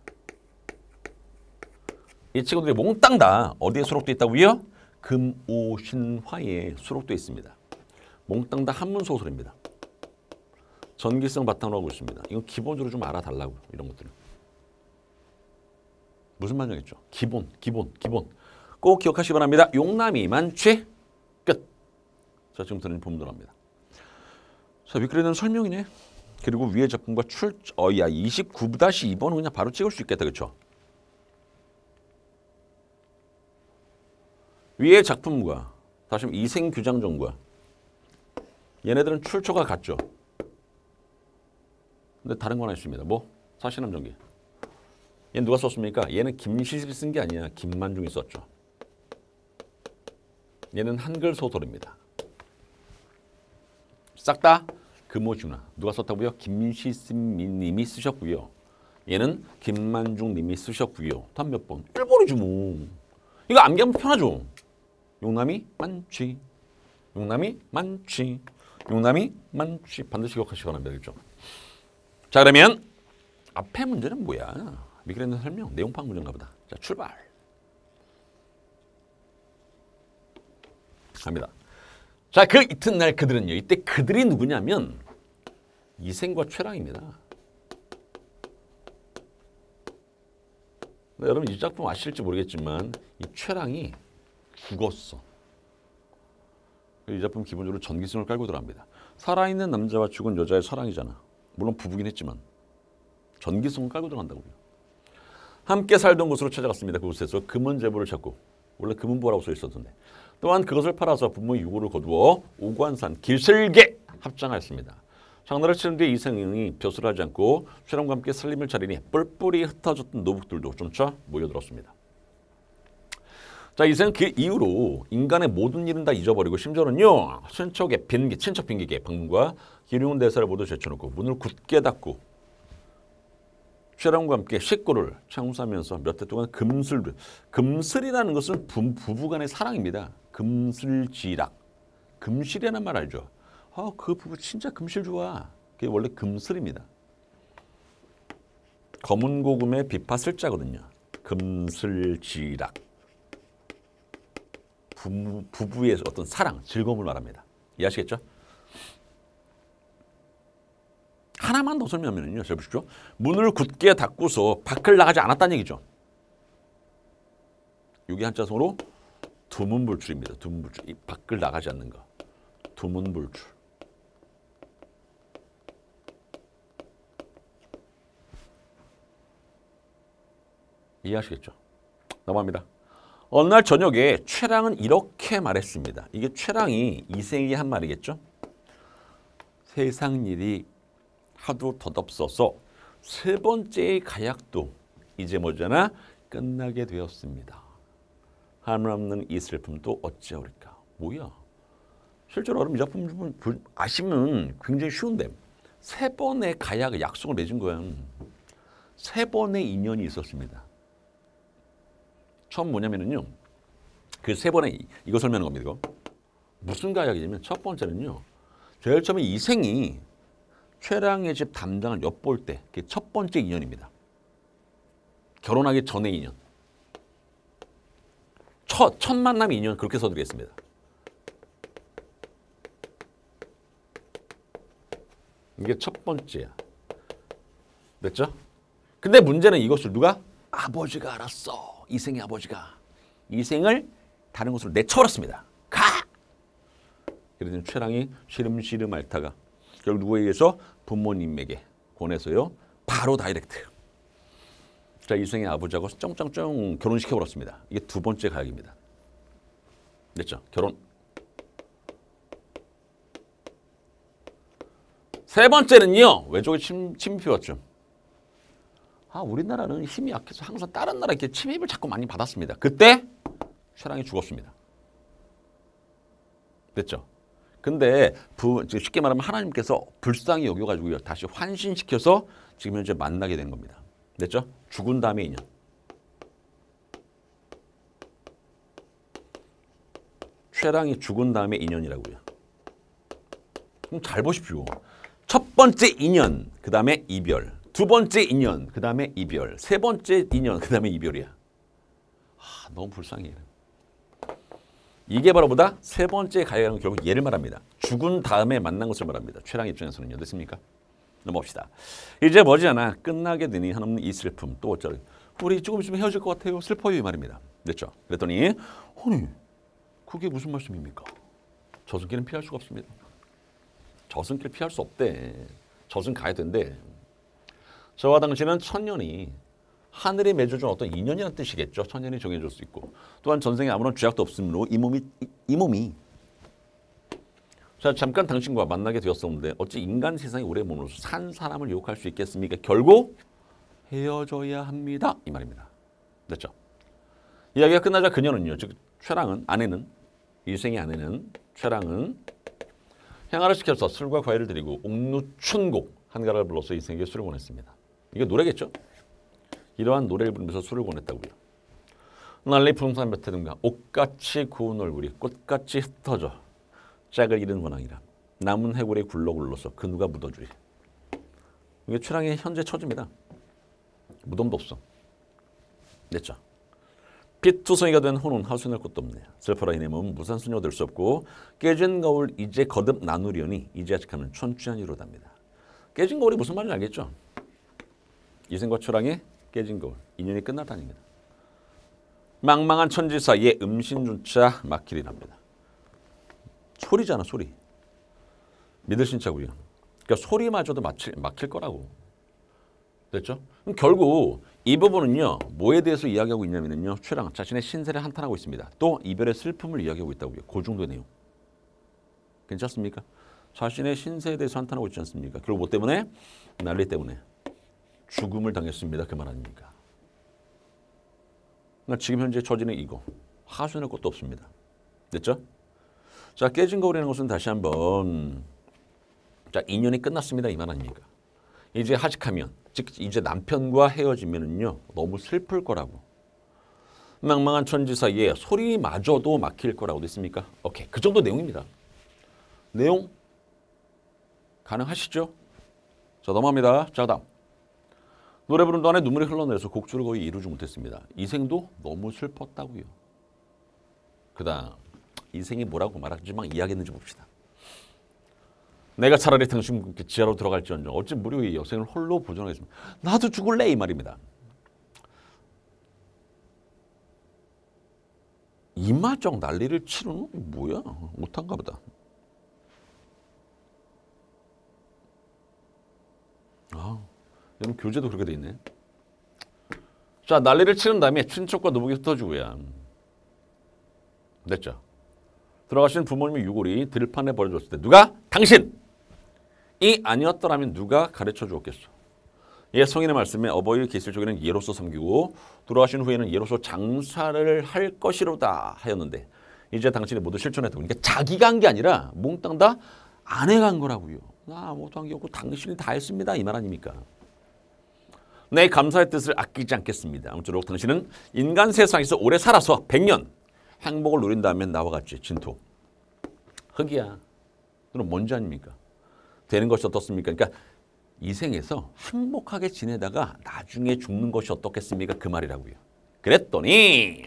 이 친구들이 몽땅 다 어디에 수록되어 있다고요? 금오신화에 수록되어 있습니다. 몽땅 다 한문소설입니다. 전기성 바탕으로 하고 있습니다. 이건 기본적으로 좀 알아달라고 이런 것들을. 무슨 말이겠죠? 기본. 꼭 기억하시기 바랍니다. 용남이 만취 끝. 자, 지금부터는 본문 들어갑니다. 자, 위클에 설명이네. 그리고 위의 작품과 야 29-2번은 그냥 바로 찍을 수 있겠다. 그렇죠? 위의 작품과 다시 이생규장전과 얘네들은 출처가 같죠. 근데 다른 거 하나 있습니다. 뭐? 사시남전기. 얘는 누가 썼습니까? 얘는 김시슬이 쓴 게 아니야. 김만중이 썼죠. 얘는 한글 소설입니다. 싹 다 금오준화. 누가 썼다고요? 김시슬님이 쓰셨고요. 얘는 김만중님이 쓰셨고요. 단 몇 번? 1번이지 뭐. 이거 암기하면 편하죠. 용남이 만취. 용남이 만취. 용남이 만취. 반드시 기억하시기 바랍니다. 그렇죠? 자, 그러면 앞에 문제는 뭐야? 미그랜드 설명, 내용판 문제인가 보다. 자, 출발. 갑니다. 자, 그 이튿날 그들은요. 이때 그들이 누구냐면 이생과 최랑입니다. 여러분 이 작품 아실지 모르겠지만 이 최랑이 죽었어. 이 작품 기본적으로 전기성을 깔고 들어갑니다. 살아있는 남자와 죽은 여자의 사랑이잖아. 물론 부부긴 했지만 전기성을 깔고 들어간다고요. 함께 살던 곳으로 찾아갔습니다. 그곳에서 금은 제보를 찾고 원래 금은보라고 써 있었는데 또한 그것을 팔아서 부모의 유고를 거두어 오관산 길슬게 합장하였습니다. 장날을 치른 뒤에 이생이 벼슬을 하지 않고 최랑과 함께 살림을 차리니 뿔뿔이 흩어졌던 노북들도 점차 모여들었습니다. 자, 이생은 그 이후로 인간의 모든 일은 다 잊어버리고 심지어는요. 친척 빈기계 방문과 기륭 대사를 모두 제쳐놓고 문을 굳게 닫고 최랑과 함께 식구를 창수하면서 몇 해 동안 금슬이라는 것은 부부간의 사랑입니다. 금슬지락. 금실이라는 말 알죠? 그 부부 진짜 금실 좋아. 그게 원래 금슬입니다. 검은 고금의 비파 슬자거든요. 금슬지락. 부부의 어떤 사랑, 즐거움을 말합니다. 이해하시겠죠? 하나만 더 설명하면요. 잘 보십시오. 문을 굳게 닫고서 밖을 나가지 않았다는 얘기죠. 여기 한자성으로 두문불출입니다. 두문불출. 이 밖을 나가지 않는 거. 두문불출. 이해하시겠죠? 넘어갑니다. 어느 날 저녁에 최랑은 이렇게 말했습니다. 이게 최랑이 이생에게 한 말이겠죠? 세상 일이 하도 덧없어서 세 번째의 가약도 이제 머지않아 끝나게 되었습니다. 하늘없는 이 슬픔도 어찌하오리까. 뭐야? 실제로 여러분 이 작품 아시면 굉장히 쉬운데 세 번의 가약 약속을 맺은 거야. 세 번의 인연이 있었습니다. 처음 뭐냐면요. 그 세 번의 이거 설명하는 겁니다. 이거. 무슨 가약이냐면 첫 번째는요. 제일 처음에 이생이 최랑의 집 담장을 엿볼 때 그게 첫 번째 인연입니다. 결혼하기 전의 인연. 첫 만남의 인연 그렇게 써드리겠습니다. 이게 첫 번째야. 됐죠? 근데 문제는 이것을 누가? 아버지가 알았어. 이생의 아버지가. 이생을 다른 곳으로 내쳐버렸습니다. 가! 그래서 최랑이 시름시름 앓다가 결국 누구에 의해서 부모님에게 권해서요. 바로 다이렉트. 자, 이생의 아버지하고 쩡쩡쩡 결혼시켜버렸습니다. 이게 두 번째 가약입니다. 됐죠? 결혼. 세 번째는요. 왼쪽에 침입해 왔죠. 우리나라는 힘이 약해서 항상 다른 나라 이렇게 침입을 자꾸 많이 받았습니다. 그때 쇠랑이 죽었습니다. 됐죠? 근데 쉽게 말하면 하나님께서 불쌍히 여겨가지고요. 다시 환신시켜서 지금 현재 만나게 된 겁니다. 됐죠? 죽은 다음에 인연. 쇠랑이 죽은 다음에 인연이라고요. 그럼 잘 보십시오. 첫 번째 인연, 그 다음에 이별. 두 번째 인연, 그 다음에 이별. 세 번째 인연, 그 다음에 이별이야. 너무 불쌍해. 이게 바로 보다 세 번째 가해는 결국 얘를 말합니다. 죽은 다음에 만난 것을 말합니다. 쇠랑 입장에서는요. 됐습니까? 넘어갑시다. 이제 머지않아 끝나게 되니 하나님은 이 슬픔 또 어쩌래. 우리 조금 있으면 헤어질 것 같아요. 슬퍼요 이 말입니다. 됐죠? 그랬더니 아니 그게 무슨 말씀입니까? 저승길은 피할 수가 없습니다. 저승길 피할 수 없대. 저승 가야 된대. 저와 당신은 천년이 하늘이 맺어준 어떤 인연이라는 뜻이겠죠. 천년이 정해줄 수 있고 또한 전생에 아무런 죄악도 없으므로 이 몸이 자 잠깐 당신과 만나게 되었었는데 어찌 인간 세상에 오래 머물러서 산 사람을 유혹할 수 있겠습니까? 결국 헤어져야 합니다. 이 말입니다. 됐죠? 이야기가 끝나자 그녀는요. 즉 쇠랑은 아내는 일생의 아내는 쇠랑은 향화를 시켜서 술과 과일을 드리고 옥루춘곡 한가를 불러서 이생에게 술을 권했습니다. 이게 노래겠죠? 이러한 노래를 부르면서 술을 권했다고요. 난리 푸른산 볕에 등가 옥같이 고운 얼굴이 꽃같이 흩어져 짝을 잃은 원앙이라 남은 해골이 굴러굴러서 그 누가 묻어주리. 이게 쇠랑의 현재 처지입니다. 무덤도 없어. 됐죠? 피투성이가 된 혼은 하수낼 곳도 없네. 슬퍼라 이 내 몸은 무산 수녀 될 수 없고 깨진 거울 이제 거듭 나누려니 이제 아직하는 천추한이로답니다. 깨진 거울이 무슨 말인지 알겠죠? 이생과 쇠랑의 깨진 거울. 인연이 끝났다입니다. 망망한 천지 사이에 음신조차 막히리랍니다. 소리잖아 소리. 믿을 신자고요. 그러니까 소리마저도 막힐 거라고. 됐죠? 그럼 결국 이 부분은요. 뭐에 대해서 이야기하고 있냐면요. 쇠랑 자신의 신세를 한탄하고 있습니다. 또 이별의 슬픔을 이야기하고 있다고요. 그 정도의 내용. 괜찮습니까? 자신의 신세에 대해서 한탄하고 있지 않습니까? 그리고 뭐 때문에? 난리 때문에. 죽음을 당했습니다. 그 말 아닙니까? 그러니까 지금 현재 처지는 이거. 하소연할 것도 없습니다. 됐죠? 자, 깨진 거울이라는 것은 다시 한번 자, 인연이 끝났습니다. 이 말 아닙니까? 이제 하직하면, 즉 이제 남편과 헤어지면은요. 너무 슬플 거라고. 망망한 천지 사이에 소리마저도 막힐 거라고 됐습니까? 오케이. 그 정도 내용입니다. 내용 가능하시죠? 자, 넘어갑니다. 자, 다음. 노래 부른 동안에 눈물이 흘러내려서 곡주를 거의 이루지 못했습니다. 이 생도 너무 슬펐다고요. 그 다음 이 생이 뭐라고 말하지만 이야기했는지 봅시다. 내가 차라리 당신께 지하로 들어갈지언정 어찌 무료 이 여생을 홀로 보존하겠습니까? 나도 죽을래 이 말입니다. 이마정 난리를 치르는 뭐야? 못한가 보다. 여러분 교재도 그렇게 돼 있네. 자, 난리를 치른 다음에 친척과 노복이 흩어지고야. 됐죠? 들어가신 부모님의 유골이 들판에 버려졌을 때 누가? 당신이 아니었더라면 누가 가르쳐 주었겠어? 예, 성인의 말씀에 어버이 계실 적에는 예로서 섬기고 돌아가신 후에는 예로서 장사를 할 것이로다 하였는데 이제 당신이 모두 실천했다고. 그러니까 자기가 한 게 아니라 몽땅 다 아내가 한 거라고요. 나 아무것도 한 게 없고 당신이 다 했습니다. 이 말 아닙니까? 내 감사의 뜻을 아끼지 않겠습니다. 아무쪼록 당신은 인간 세상에서 오래 살아서 100년 행복을 누린 다음에 나와 같이 진토. 흙이야. 그럼 뭔지 아닙니까? 되는 것이 어떻습니까? 그러니까 이 생에서 행복하게 지내다가 나중에 죽는 것이 어떻겠습니까? 그 말이라고요. 그랬더니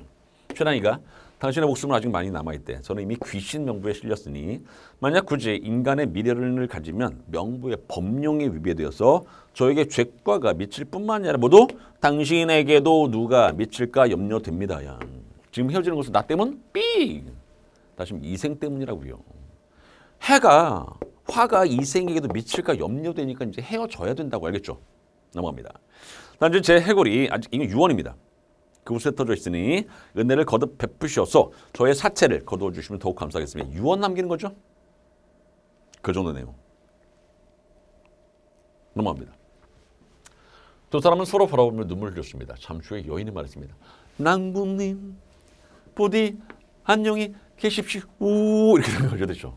쇠랑이가 당신의 목숨은 아직 많이 남아있대. 저는 이미 귀신 명부에 실렸으니 만약 굳이 인간의 미련을 가지면 명부의 법령에 위배되어서 저에게 죄과가 미칠 뿐만 아니라 모두 당신에게도 누가 미칠까 염려됩니다. 야. 지금 헤어지는 것은 나 때문? 삑! 다시 이생 때문이라고요. 화가 이생에게도 미칠까 염려되니까 이제 헤어져야 된다고 알겠죠? 넘어갑니다. 단지 제 해골이 아직 이건 유언입니다. 그곳에 흩어져 있으니 은혜를 거듭 베푸셔서 저의 사체를 거두어 주시면 더욱 감사하겠습니다. 유언 남기는 거죠? 그 정도 내용. 넘어갑니다. 두 사람은 서로 바라보며 눈물을 흘렸습니다. 잠시 후에 여인이 말했습니다. 낭군님, 부디 안녕히 계십시오. 이렇게 생각하게 되죠.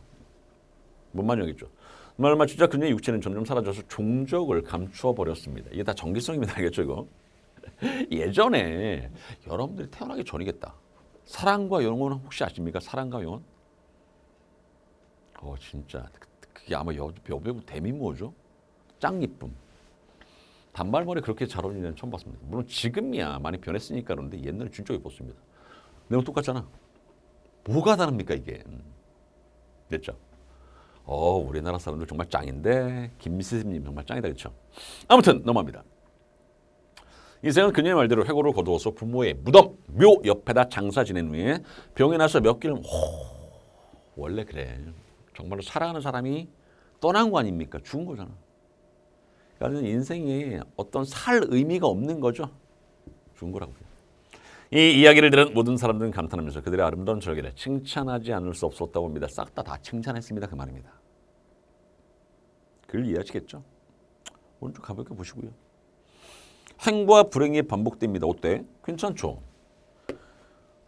뭔 말이겠죠. 말을 맞추자 그녀의 육체는 점점 사라져서 종적을 감추어 버렸습니다. 이게 다 전기성입니다. 알겠죠 이거? 예전에 여러분들이 태어나기 전이겠다. 사랑과 영혼은 혹시 아십니까? 사랑과 영혼? 진짜 그게 아마 여배우 데미모어죠? 짱 이쁨. 단발머리 그렇게 잘 어울리는 애는 처음 봤습니다. 물론 지금이야 많이 변했으니까 그런데 옛날에 진짜 예뻤습니다. 내용 똑같잖아. 뭐가 다릅니까 이게? 됐죠? 우리나라 사람들 정말 짱인데 김미스님 정말 짱이다 그렇죠? 아무튼 넘어갑니다. 이생은 그녀의 말대로 해고를 거두어서 부모의 무덤, 묘 옆에다 장사 지낸 후에 병에 나서 몇 길을 원래 그래. 정말로 사랑하는 사람이 떠난 거 아닙니까? 죽은 거잖아. 그러니까 인생에 어떤 살 의미가 없는 거죠. 죽은 거라고요. 이 이야기를 들은 모든 사람들은 감탄하면서 그들의 아름다운 절개를 칭찬하지 않을 수 없었다고 합니다. 싹 다 칭찬했습니다. 그 말입니다. 그걸 이해하시겠죠? 오늘 좀 가볍게 보시고요. 행보와 불행이 반복됩니다. 어때? 괜찮죠?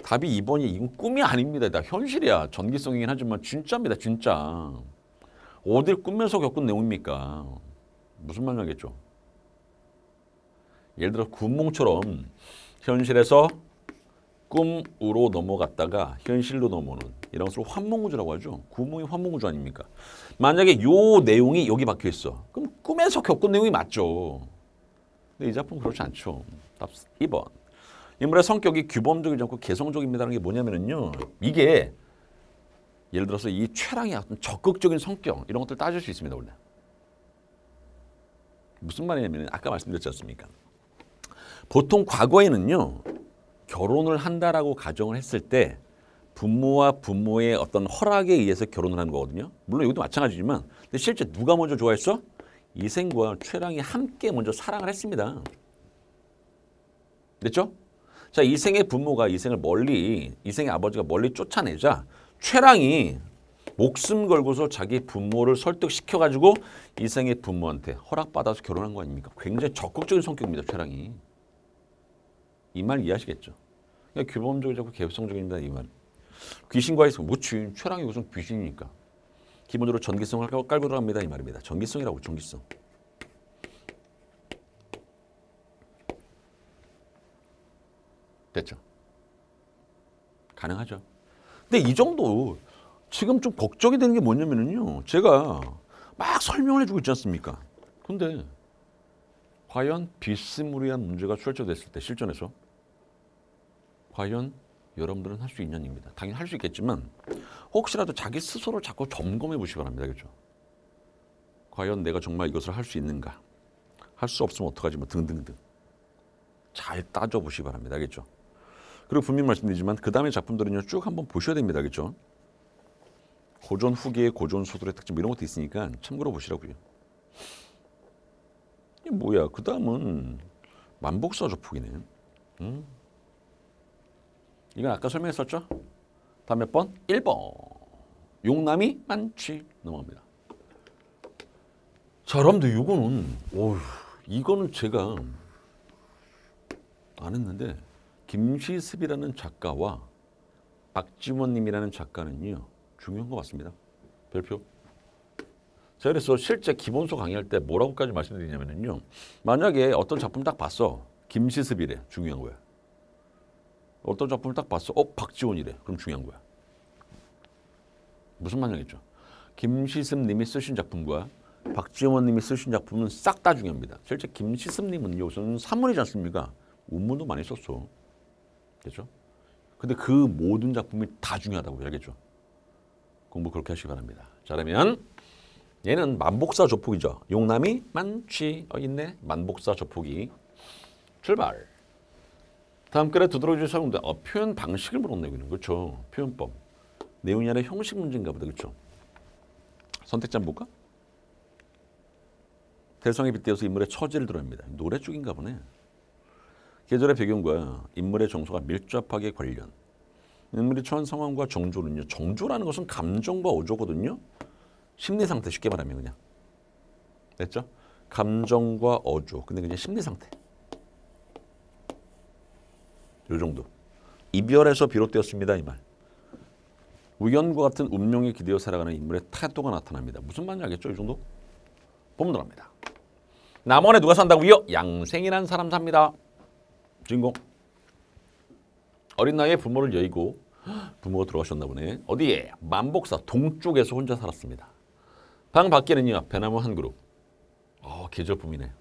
답이 2번이 이건 꿈이 아닙니다. 다 현실이야. 전기성이긴 하지만 진짜입니다. 진짜. 어딜 꿈에서 겪은 내용입니까? 무슨 말이겠죠? 예를 들어 구몽처럼 현실에서 꿈으로 넘어갔다가 현실로 넘어오는 이런 것을 환몽우주라고 하죠. 구몽이 환몽우주 아닙니까? 만약에 요 내용이 여기 박혀 있어. 그럼 꿈에서 겪은 내용이 맞죠. 근데 이 작품은 그렇지 않죠. 답 2번. 인물의 성격이 규범적이지 않고 개성적입니다라는 게 뭐냐면요. 이게 예를 들어서 이 최랑의 어떤 적극적인 성격 이런 것들 따질 수 있습니다. 원래. 무슨 말이냐면 아까 말씀드렸지 않습니까? 보통 과거에는요. 결혼을 한다라고 가정을 했을 때 부모와 부모의 어떤 허락에 의해서 결혼을 하는 거거든요. 물론 여기도 마찬가지지만 근데 실제 누가 먼저 좋아했어? 이생과 최랑이 함께 먼저 사랑을 했습니다. 됐죠? 자, 이생의 부모가 이생을 이생의 아버지가 멀리 쫓아내자 최랑이 목숨 걸고서 자기 부모를 설득시켜가지고 이생의 부모한테 허락받아서 결혼한 거 아닙니까? 굉장히 적극적인 성격입니다. 최랑이. 이 말 이해하시겠죠? 그러니까 규범적이고 개성적입니다. 이 말. 귀신과의 성. 뭐지? 최랑이 무슨 귀신이니까. 기본적으로 전기성을 깔고 들어갑니다. 이 말입니다. 전기성이라고 전기성. 됐죠? 가능하죠. 근데 이 정도 지금 좀 걱정이 되는 게 뭐냐면요. 제가 막 설명을 해주고 있지 않습니까? 근데 과연 비스무리한 문제가 출제됐을 때 실전에서 과연 여러분들은 할 수 있냐는 얘기입니다. 당연히 할 수 있겠지만 혹시라도 자기 스스로 자꾸 점검해 보시기 바랍니다. 그렇죠? 과연 내가 정말 이것을 할 수 있는가? 할 수 없으면 어떡하지? 뭐 등등등. 잘 따져보시기 바랍니다. 알겠죠? 그리고 분명히 말씀드리지만 그 다음에 작품들은요. 쭉 한번 보셔야 됩니다. 알겠죠? 고전 후기의 고전 소설의 특징 이런 것도 있으니까 참고로 보시라고요. 이게 뭐야? 그 다음은 만복사 조폭이네. 이건 아까 설명했었죠? 다음 몇 번? 1번. 용남이 많지. 넘어갑니다. 자, 여러분들 이거는 제가 안 했는데 김시습이라는 작가와 박지원님이라는 작가는요. 중요한 것 같습니다. 별표. 제가 그래서 실제 기본서 강의할 때 뭐라고까지 말씀드리냐면요. 만약에 어떤 작품 딱 봤어. 김시습이래. 중요한 거야. 어떤 작품을 딱 봤어. 박지원이래. 그럼 중요한 거야. 무슨 말이겠죠? 김시습 님이 쓰신 작품과 박지원 님이 쓰신 작품은 싹 다 중요합니다. 실제 김시습 님은 우선 산문이지 않습니까? 운문도 많이 썼어. 그렇죠? 근데 그 모든 작품이 다 중요하다고 알겠죠? 공부 그렇게 하시기 바랍니다. 자, 그러면 얘는 만복사 조폭이죠. 용남이 많지. 있네. 만복사 조폭이. 출발. 다음 글에 두드러질 사람들 표현 방식을 물어내고 있는 그렇죠. 표현법. 내용이 아니라 형식 문제인가 보다. 그렇죠. 선택자 한번 볼까? 대성에 빗대어서 인물의 처지를 드러냅니다. 노래 쪽인가 보네. 계절의 배경과 인물의 정서가 밀접하게 관련. 인물이 처한 상황과 정조는요. 정조라는 것은 감정과 어조거든요. 심리 상태 쉽게 말하면 그냥. 됐죠? 감정과 어조. 근데 그냥 심리 상태. 요 정도. 이별에서 비롯되었습니다. 이 말. 우연과 같은 운명에 기대어 살아가는 인물의 태도가 나타납니다. 무슨 말인지 알겠죠? 이 정도? 보면 들어갑니다. 남원에 누가 산다고요? 양생이라는 사람 삽니다. 주인공. 어린 나이에 부모를 여의고 부모가 돌아가셨나 보네. 어디에? 만복사 동쪽에서 혼자 살았습니다. 방 밖에는요. 배나무 한 그루. 계절품이네.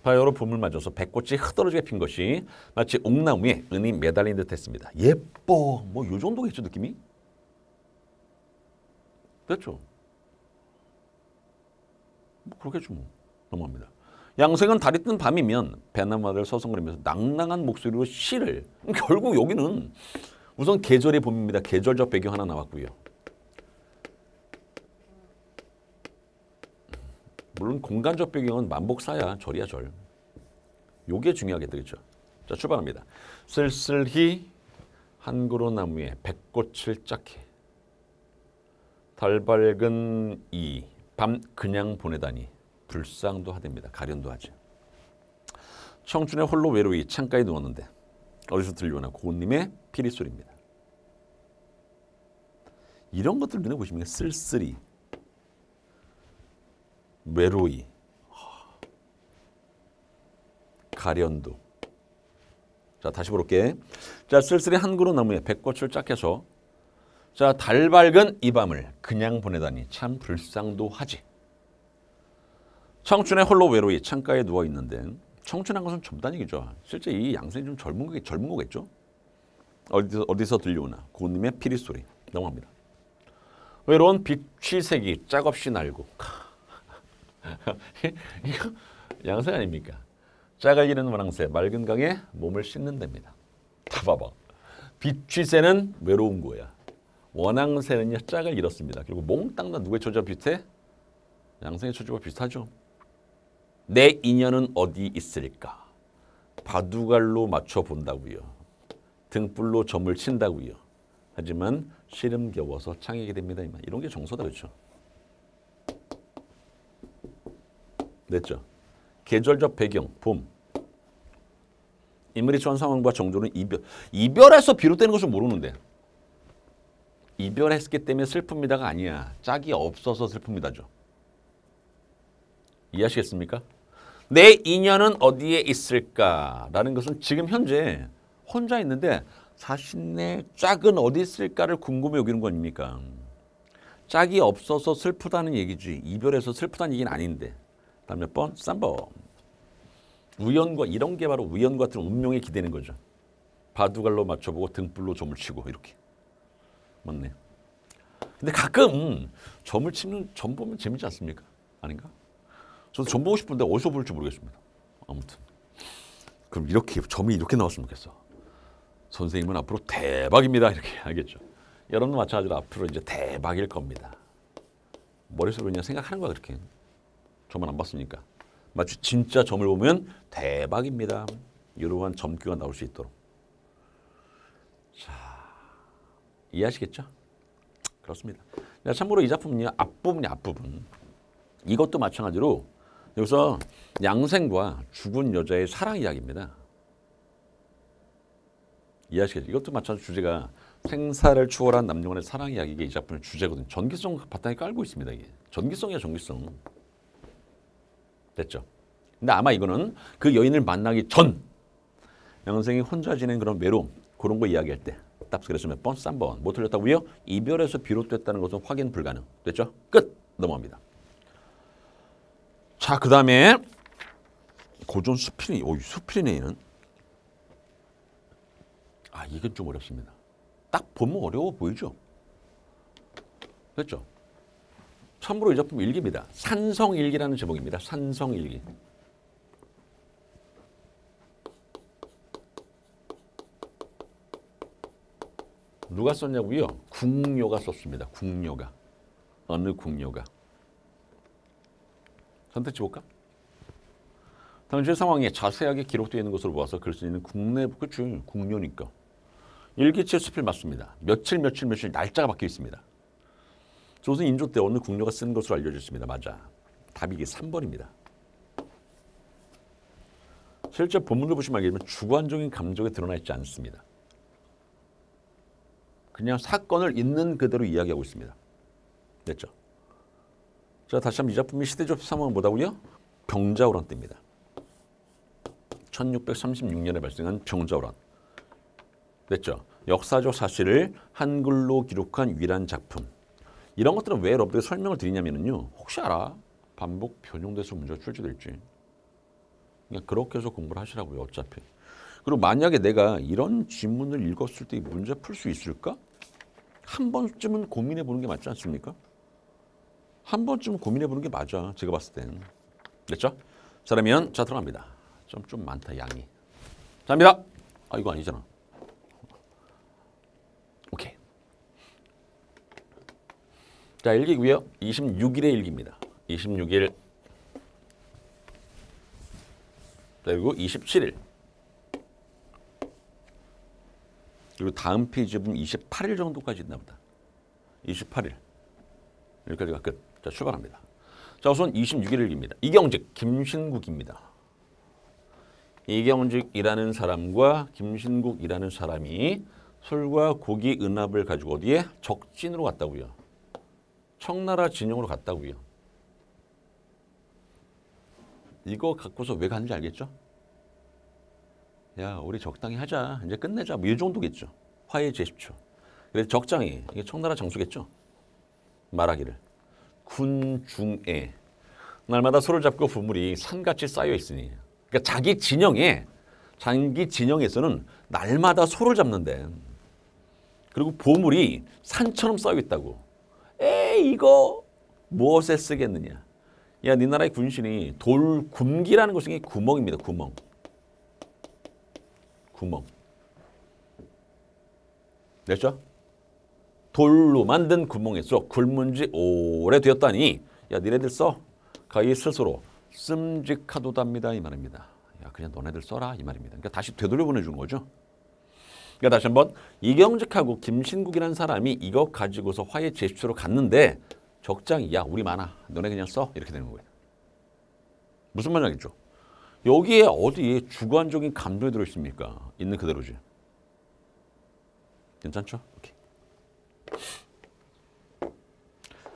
바야흐로 봄을 맞아서 백꽃이 흐드러지게 핀 것이 마치 옥나무에 은이 매달린 듯 했습니다. 예뻐. 뭐 요 정도겠죠, 느낌이? 됐죠? 뭐 그렇겠죠, 뭐. 넘어갑니다. 양생은 달이 뜬 밤이면 배나무 아래를 서성거리면서 낭낭한 목소리로 시를. 결국 여기는 우선 계절의 봄입니다. 계절적 배경 하나 나왔고요. 물론 공간적 배경은 만복사야, 절이야, 절. 요게 중요하겠다, 그렇죠? 자, 출발합니다. 쓸쓸히 한 그루 나무에 백꽃을 짝해 달 밝은 이 밤 그냥 보내다니 불쌍도 하됩니다. 가련도 하지. 청춘의 홀로 외로이 창가에 누웠는데 어디서 들려오나 고운님의 피리 소리입니다. 이런 것들 눈에 보시면 쓸쓸히 외로이 가련도. 자, 다시 볼게. 자, 쓸쓸히 한 그루 나무에 백꽃을 짝해서 자, 달 밝은 이 밤을 그냥 보내다니 참 불쌍도 하지. 청춘의 홀로 외로이 창가에 누워 있는데 청춘한 것은 젊다는 얘기죠. 실제 이 양생이 좀 젊은 거겠죠. 어디서 들려오나 고운님의 피리 소리. 넘어갑니다. 외로운 빛이 색이 짝없이 날고. 이거 양생 아닙니까? 짝을 잃은 원앙새 맑은 강에 몸을 씻는 데입니다. 다 봐봐. 빛이 새는 외로운 거야. 원앙새는요 짝을 잃었습니다. 그리고 몽땅 다 누구의 처지와 비슷해? 양생의 처지와 비슷하죠. 내 인연은 어디 있을까? 바둑알로 맞춰본다고요. 등불로 점을 친다고요. 하지만 시름 겨워서 창이게 됩니다. 이런 게 정서다, 그렇죠? 됐죠? 계절적 배경, 봄. 인물이 처한 상황과 정조는 이별에서 비롯되는 것을 모르는데 이별했기 때문에 슬픕니다가 아니야. 짝이 없어서 슬픕니다죠. 이해하시겠습니까? 내 인연은 어디에 있을까라는 것은 지금 현재 혼자 있는데 자신의 짝은 어디 있을까를 궁금해 여기는 거 아닙니까? 짝이 없어서 슬프다는 얘기지 이별해서 슬프다는 얘기는 아닌데. 다음 몇 번? 3번. 우연과 이런 게 바로 우연 같은 운명에 기대는 거죠. 바둑알로 맞춰보고 등불로 점을 치고 이렇게. 맞네. 근데 가끔 점을 치면 점 보면 재밌지 않습니까? 아닌가? 저도 점 보고 싶은데 어디서 볼지 모르겠습니다. 아무튼 그럼 이렇게 점이 이렇게 나왔으면 좋겠어. 선생님은 앞으로 대박입니다. 이렇게 알겠죠? 여러분도 마찬가지로 앞으로 이제 대박일 겁니다. 머릿속으로 그냥 생각하는 거야 그렇게. 점을 안 봤으니까. 마치 진짜 점을 보면 대박입니다. 이러한 점괘가 나올 수 있도록. 자, 이해하시겠죠? 그렇습니다. 참고로 이 작품은요. 앞부분. 이것도 마찬가지로 여기서 양생과 죽은 여자의 사랑 이야기입니다. 이해하시겠죠? 이것도 마찬가지로 주제가 생사를 추월한 남녀간의 사랑 이야기가 이 작품의 주제거든요. 전기성 바탕에 깔고 있습니다. 이게 전기성이야, 전기성. 됐죠? 근데 아마 이거는 그 여인을 만나기 전 양생이 혼자 지낸 그런 외로움 그런 거 이야기할 때 딱 그래서 몇 번? 3번. 뭐 틀렸다고요? 이별에서 비롯됐다는 것은 확인 불가능. 됐죠? 끝! 넘어갑니다. 자, 그 다음에 고전 수필이, 수필이네는 이건 좀 어렵습니다. 딱 보면 어려워 보이죠? 됐죠? 참고로 이 작품 일기입니다. 산성일기라는 제목입니다. 산성일기. 누가 썼냐고요? 궁녀가 썼습니다. 궁녀가. 어느 궁녀가. 선택지 볼까? 당시의 상황에 자세하게 기록되어 있는 것으로 보아서 글 수 있는 그치, 궁녀니까. 일기체 수필 맞습니다. 며칠 날짜가 박혀 있습니다. 조선 인조 때 어느 궁녀가 쓴 것으로 알려져 있습니다. 맞아. 답이 이게 3번입니다. 실제 본문을 보시면 알겠지만 주관적인 감정이 드러나 있지 않습니다. 그냥 사건을 있는 그대로 이야기하고 있습니다. 됐죠? 자, 다시 한번 이 작품의 시대적 상황은 뭐다고요? 병자호란 때입니다. 1636년에 발생한 병자호란. 됐죠? 역사적 사실을 한글로 기록한 유일한 작품. 이런 것들은 왜 여러분들에게 설명을 드리냐면요. 혹시 알아? 반복 변형돼서 문제가 출제될지. 그냥 그렇게 해서 공부를 하시라고요. 어차피. 그리고 만약에 내가 이런 지문을 읽었을 때 문제 풀 수 있을까? 한 번쯤은 고민해 보는 게 맞지 않습니까? 한 번쯤은 고민해 보는 게 맞아. 제가 봤을 땐. 됐죠? 자, 그러면 자 들어갑니다. 좀 많다 양이. 자, 갑니다. 아, 이거 아니잖아. 오케이. 자, 일기고요. 26일의 일기입니다. 26일. 그리고 27일. 그리고 다음 페이지 보면 28일 정도까지 있나 보다. 28일. 여기까지가 끝. 자, 출발합니다. 자, 우선 26일 일기입니다. 이경직, 김신국입니다. 이경직이라는 사람과 김신국이라는 사람이 술과 고기 은합을 가지고 어디에? 적진으로 갔다고요. 청나라 진영으로 갔다고요. 이거 갖고서 왜 가는지 알겠죠? 야, 우리 적당히 하자. 이제 끝내자. 뭐 이 정도겠죠. 화해 제십초. 그래서 적장이 이게 청나라 장수겠죠. 말하기를 군중에 날마다 소를 잡고 보물이 산같이 쌓여 있으니. 그러니까 자기 진영에서는 날마다 소를 잡는데. 그리고 보물이 산처럼 쌓여 있다고. 에이, 이거 무엇에 쓰겠느냐. 야, 네 나라의 군신이 돌굼기라는 것이 구멍입니다. 구멍. 됐죠? 돌로 만든 구멍에서 굶은 지 오래되었다니 야, 니네들 써. 가히 스스로 씀직하도답니다. 이 말입니다. 야, 그냥 너네들 써라. 이 말입니다. 그러니까 다시 되돌려 보내주는 거죠. 그러니까 다시 한번 이경직하고 김신국이라는 사람이 이거 가지고서 화해 제십초로 갔는데 적장이 야, 우리 많아. 너네 그냥 써. 이렇게 되는 거예요. 무슨 말인지 알겠죠? 여기에 어디에 주관적인 감정이 들어있습니까? 있는 그대로지. 괜찮죠? 오케이.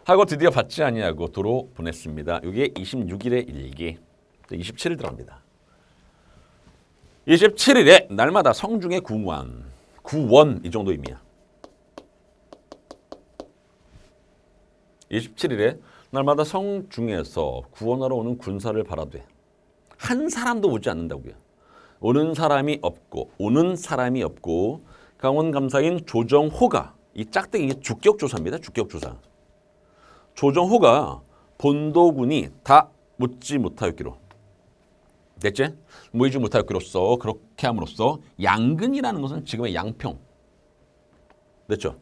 하고 드디어 받지 아니하고 도로 보냈습니다. 이게 26일의 일기. 27일 들어갑니다. 27일에 날마다 성중의 구원 이 정도 의미야. 27일에 날마다 성중에서 구원하러 오는 군사를 바라되 한 사람도 오지 않는다고요. 오는 사람이 없고 강원감사인 조정호가 이 짝대기 이게 주격조사입니다. 주격조사. 조정호가 본도군이 다 묻지 못하였기로. 됐지? 모이지 못하였기로서 그렇게 함으로써 양근이라는 것은 지금의 양평. 됐죠?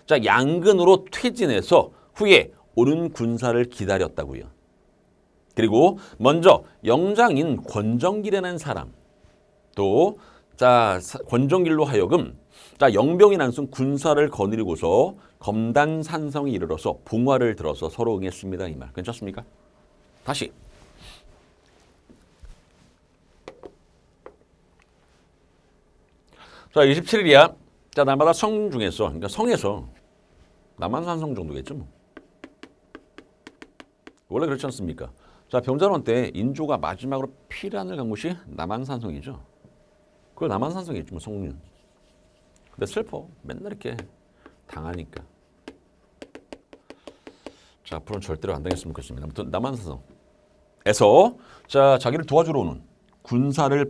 자, 양근으로 퇴진해서 후에 오는 군사를 기다렸다고요. 그리고 먼저 영장인 권정길이라는 사람 또 자 권정길로 하여금 자 영병이라는 군사를 거느리고서 검단산성에 이르러서 봉화를 들어서 서로 응했습니다. 이 말 괜찮습니까? 다시 자 27일이야. 자 날마다 성 중에서 그러니까 성에서 남한산성 정도겠죠. 뭐. 원래 그렇지 않습니까? 자 병자론 때 인조가 마지막으로 피란을 간 곳이 남한산성이죠. 그걸 남한산성이겠지 뭐 성륜. 근데 슬퍼. 맨날 이렇게 당하니까. 자 앞으로는 절대로 안 당했으면 좋겠습니다. 아무튼 남한산성에서 자 자기를 도와주러 오는 군사를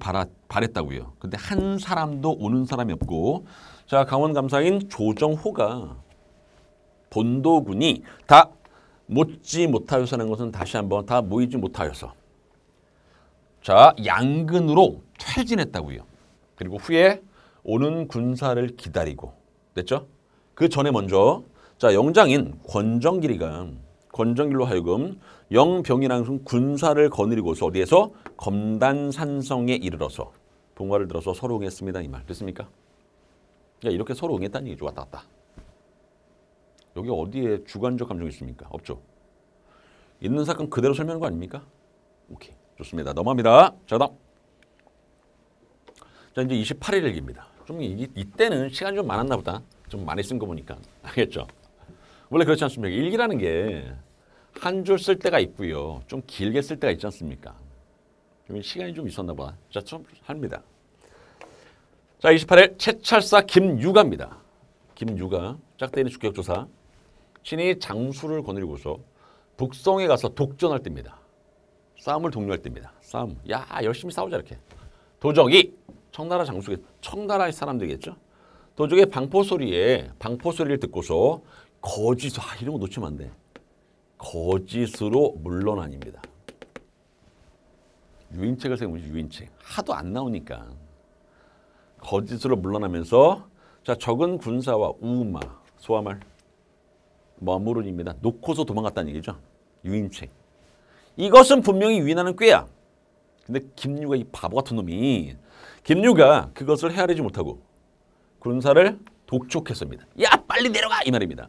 바랬다고요. 근데 한 사람도 오는 사람이 없고 자 강원감사인 조정호가 본도군이 다 모지 못하여서라는 것은 다시 한번 다 모이지 못하여서 자 양근으로 퇴진했다고요. 그리고 후에 오는 군사를 기다리고 됐죠? 그 전에 먼저 자 영장인 권정길로 하여금 영병이라는 군사를 거느리고서 어디에서 검단산성에 이르러서 봉화를 들어서 서로 응했습니다. 이 말 됐습니까? 야 이렇게 서로 응했다는 얘기죠. 왔다 갔다. 여기 어디에 주관적 감정이 있습니까? 없죠. 있는 사건 그대로 설명한 거 아닙니까? 오케이. 좋습니다. 넘어갑니다. 자, 다음. 자, 이제 28일 일기입니다. 좀 이때는 시간이 좀 많았나 보다. 좀 많이 쓴 거 보니까. 알겠죠? 원래 그렇지 않습니까? 일기라는 게 한 줄 쓸 때가 있고요. 좀 길게 쓸 때가 있지 않습니까? 좀 시간이 좀 있었나 보다. 자, 좀 합니다. 자, 28일 채찰사 김유가입니다. 김유가 짝대인의 주격조사. 친히 장수를 거느리고서 북성에 가서 독전할 때입니다. 싸움을 독려할 때입니다. 싸움. 야, 열심히 싸우자 이렇게. 도적이 청나라 장수겠, 청나라의 사람들이겠죠. 도적의 방포소리를 듣고서 거짓, 이런 거 놓치면 안 돼. 거짓으로 물러나닙니다. 유인책을 세우면 유인책. 하도 안 나오니까. 거짓으로 물러나면서 자, 적은 군사와 우마, 소화말, 머무른입니다. 놓고서 도망갔다는 얘기죠. 유인책. 이것은 분명히 유인하는 꾀야. 근데 김유가 이 바보 같은 놈이 김유가 그것을 헤아리지 못하고 군사를 독촉했습니다. 야, 빨리 내려가! 이 말입니다.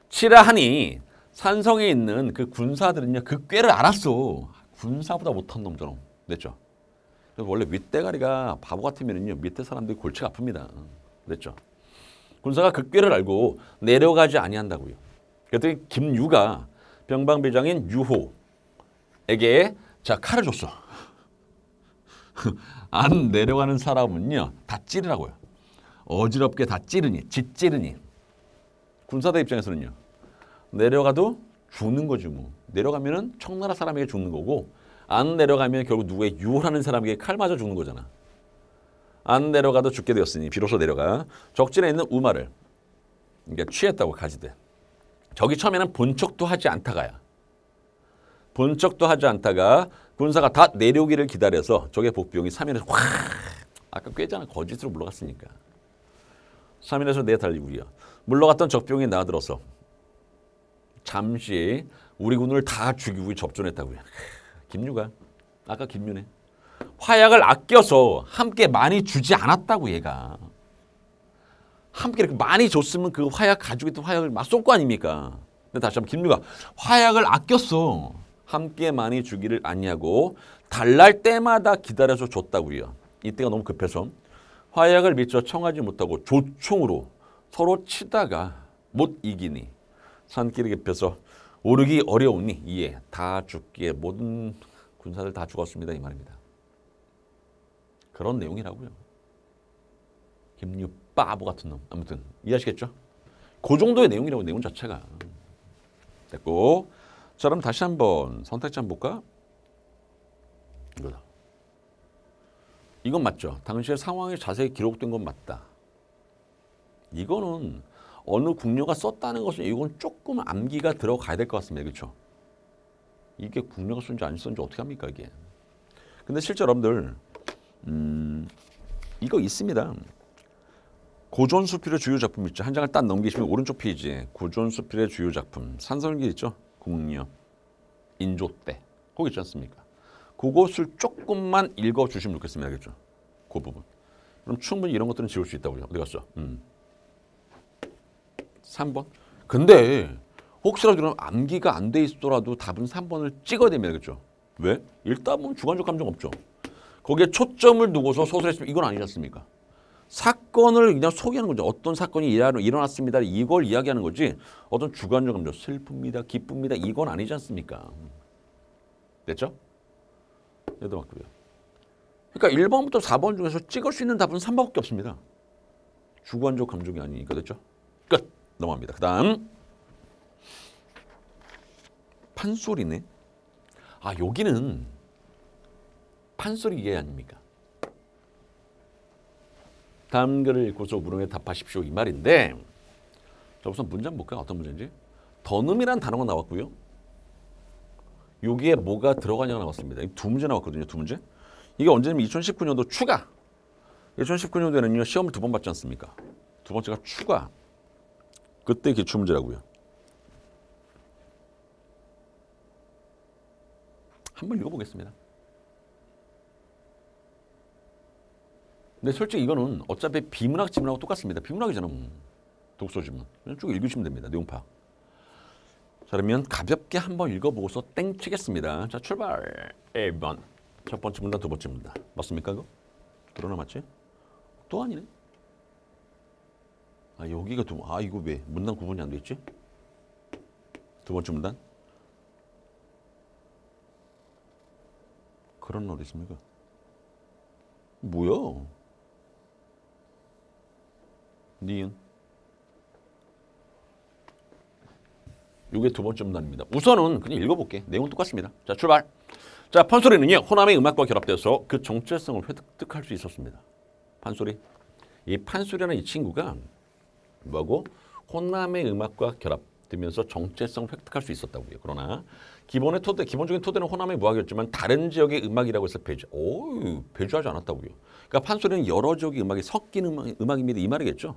치라하니 산성에 있는 그 군사들은요, 그 꾀를 알았어. 군사보다 못한 놈처럼 됐죠. 그래서 원래 윗대가리가 바보 같으면요, 밑에 사람들이 골치가 아픕니다. 됐죠. 군사가 그 꾀를 알고 내려가지 아니한다고요. 그랬더니 김유가 병방비장인 유호에게 자, 칼을 줬어. 안 내려가는 사람은요, 다 찌르라고요. 어지럽게 다 찌르니, 짓찌르니. 군사대 입장에서는요, 내려가도 죽는 거지 뭐. 내려가면은 청나라 사람에게 죽는 거고, 안 내려가면 결국 누구의 유호라는 사람에게 칼 맞아 죽는 거잖아. 안 내려가도 죽게 되었으니 비로소 내려가 적진에 있는 우마를, 그러니까 취했다고 가지대. 적이 처음에는 본 척도 하지 않다가야. 본 척도 하지 않다가 군사가 다 내려오기를 기다려서 적의 복병이 3일에서 확, 아까 꿰잖아. 거짓으로 물러갔으니까. 3일에서 내달리고요. 물러갔던 적병이 나들어서 잠시 우리 군을 다 죽이고 접전했다고요. 김유가, 아까 김유네. 화약을 아껴서 함께 많이 주지 않았다고 얘가. 함께 이렇게 많이 줬으면 그 화약 가지고 있던 화약을 막 쏠 거 아닙니까? 근데 다시 한번 김유가 화약을 아꼈어. 함께 많이 주기를 아니하고 달날 때마다 기다려서 줬다고요. 이때가 너무 급해서 화약을 미처 청하지 못하고 조총으로 서로 치다가 못 이기니 산길이 급해서 오르기 어려우니 이에 다 죽기에 모든 군사들 다 죽었습니다. 이 말입니다. 그런 내용이라고요. 김유 바보 같은 놈. 아무튼 이해하시겠죠? 그 정도의 내용이라고, 내용 자체가. 됐고, 자, 그럼 다시 한번 선택지 한번 볼까? 이거다. 이건 맞죠? 당시의 상황이 자세히 기록된 건 맞다. 이거는 어느 국녀가 썼다는 것은 이건 조금 암기가 들어가야 될 것 같습니다. 그렇죠? 이게 국녀가 쓴지 안 쓴지 어떻게 합니까 이게? 근데 실제 여러분들 이거 있습니다. 고전수필의 주요 작품 있죠. 한 장을 딱 넘기시면 오른쪽 페이지에 고전수필의 주요 작품 산성기 있죠. 국녀, 인조때 거기 있지 않습니까? 그것을 조금만 읽어주시면 좋겠습니다. 알겠죠? 그 부분. 그럼 충분히 이런 것들은 지울 수 있다고요. 어디 갔어? 3번. 근데 혹시라도 그럼 암기가 안 돼 있더라도 답은 3번을 찍어야 됩니다. 그렇죠? 왜? 일단은 주관적 감정 없죠. 거기에 초점을 두고서 소설을 했으면 이건 아니지 않습니까? 사건을 그냥 소개하는 거죠. 어떤 사건이 일어났습니다. 이걸 이야기하는 거지. 어떤 주관적 감정, 슬픕니다, 기쁩니다. 이건 아니지 않습니까? 됐죠? 얘도 맞고요. 그러니까 1번부터 4번 중에서 찍을 수 있는 답은 3번밖에 없습니다. 주관적 감정이 아니니까. 됐죠? 끝! 넘어갑니다. 그 다음 판소리네. 아, 여기는 판소리 이해 아닙니까? 다음 글을 읽고서 물음에 답하십시오 이 말인데, 자, 우선 문제 한번 볼까요? 어떤 문제인지. 더듬이라는 단어가 나왔고요. 여기에 뭐가 들어가냐가 나왔습니다. 두 문제 나왔거든요. 두 문제. 이게 언제냐면 2019년도 추가. 2019년도에는요 시험을 2번 받지 않습니까? 두 번째가 추가. 그때 기출문제라고요. 한번 읽어보겠습니다. 근데 솔직히 이거는 어차피 비문학 지문하고 똑같습니다. 비문학이잖아. 독서 지문. 그냥 쭉 읽으시면 됩니다. 내용 파악. 자, 그러면 가볍게 한번 읽어보고서 땡 치겠습니다. 자, 출발. 1번. 첫 번째 문단, 두 번째 문단. 맞습니까, 이거? 그러나 맞지? 또 아니네. 아, 여기가 이거 왜 문단 구분이 안 돼 있지? 두 번째 문단. 그런 어디 있습니까? 뭐야? 니은. 이게 두 번째 문단입니다. 우선은 그냥 읽어볼게. 내용은 똑같습니다. 자, 출발. 자, 판소리는요, 호남의 음악과 결합되어서 그 정체성을 획득할 수 있었습니다. 판소리. 이 판소리라는 이 친구가 뭐고? 호남의 음악과 결합되면서 정체성을 획득할 수 있었다고요. 그러나 기본적인 토대는 호남의 무학이었지만 다른 지역의 음악이라고 해서 배제하지 않았다고요. 그러니까 판소리는 여러 지역의 음악이 섞인 음악입니다. 이 말이겠죠.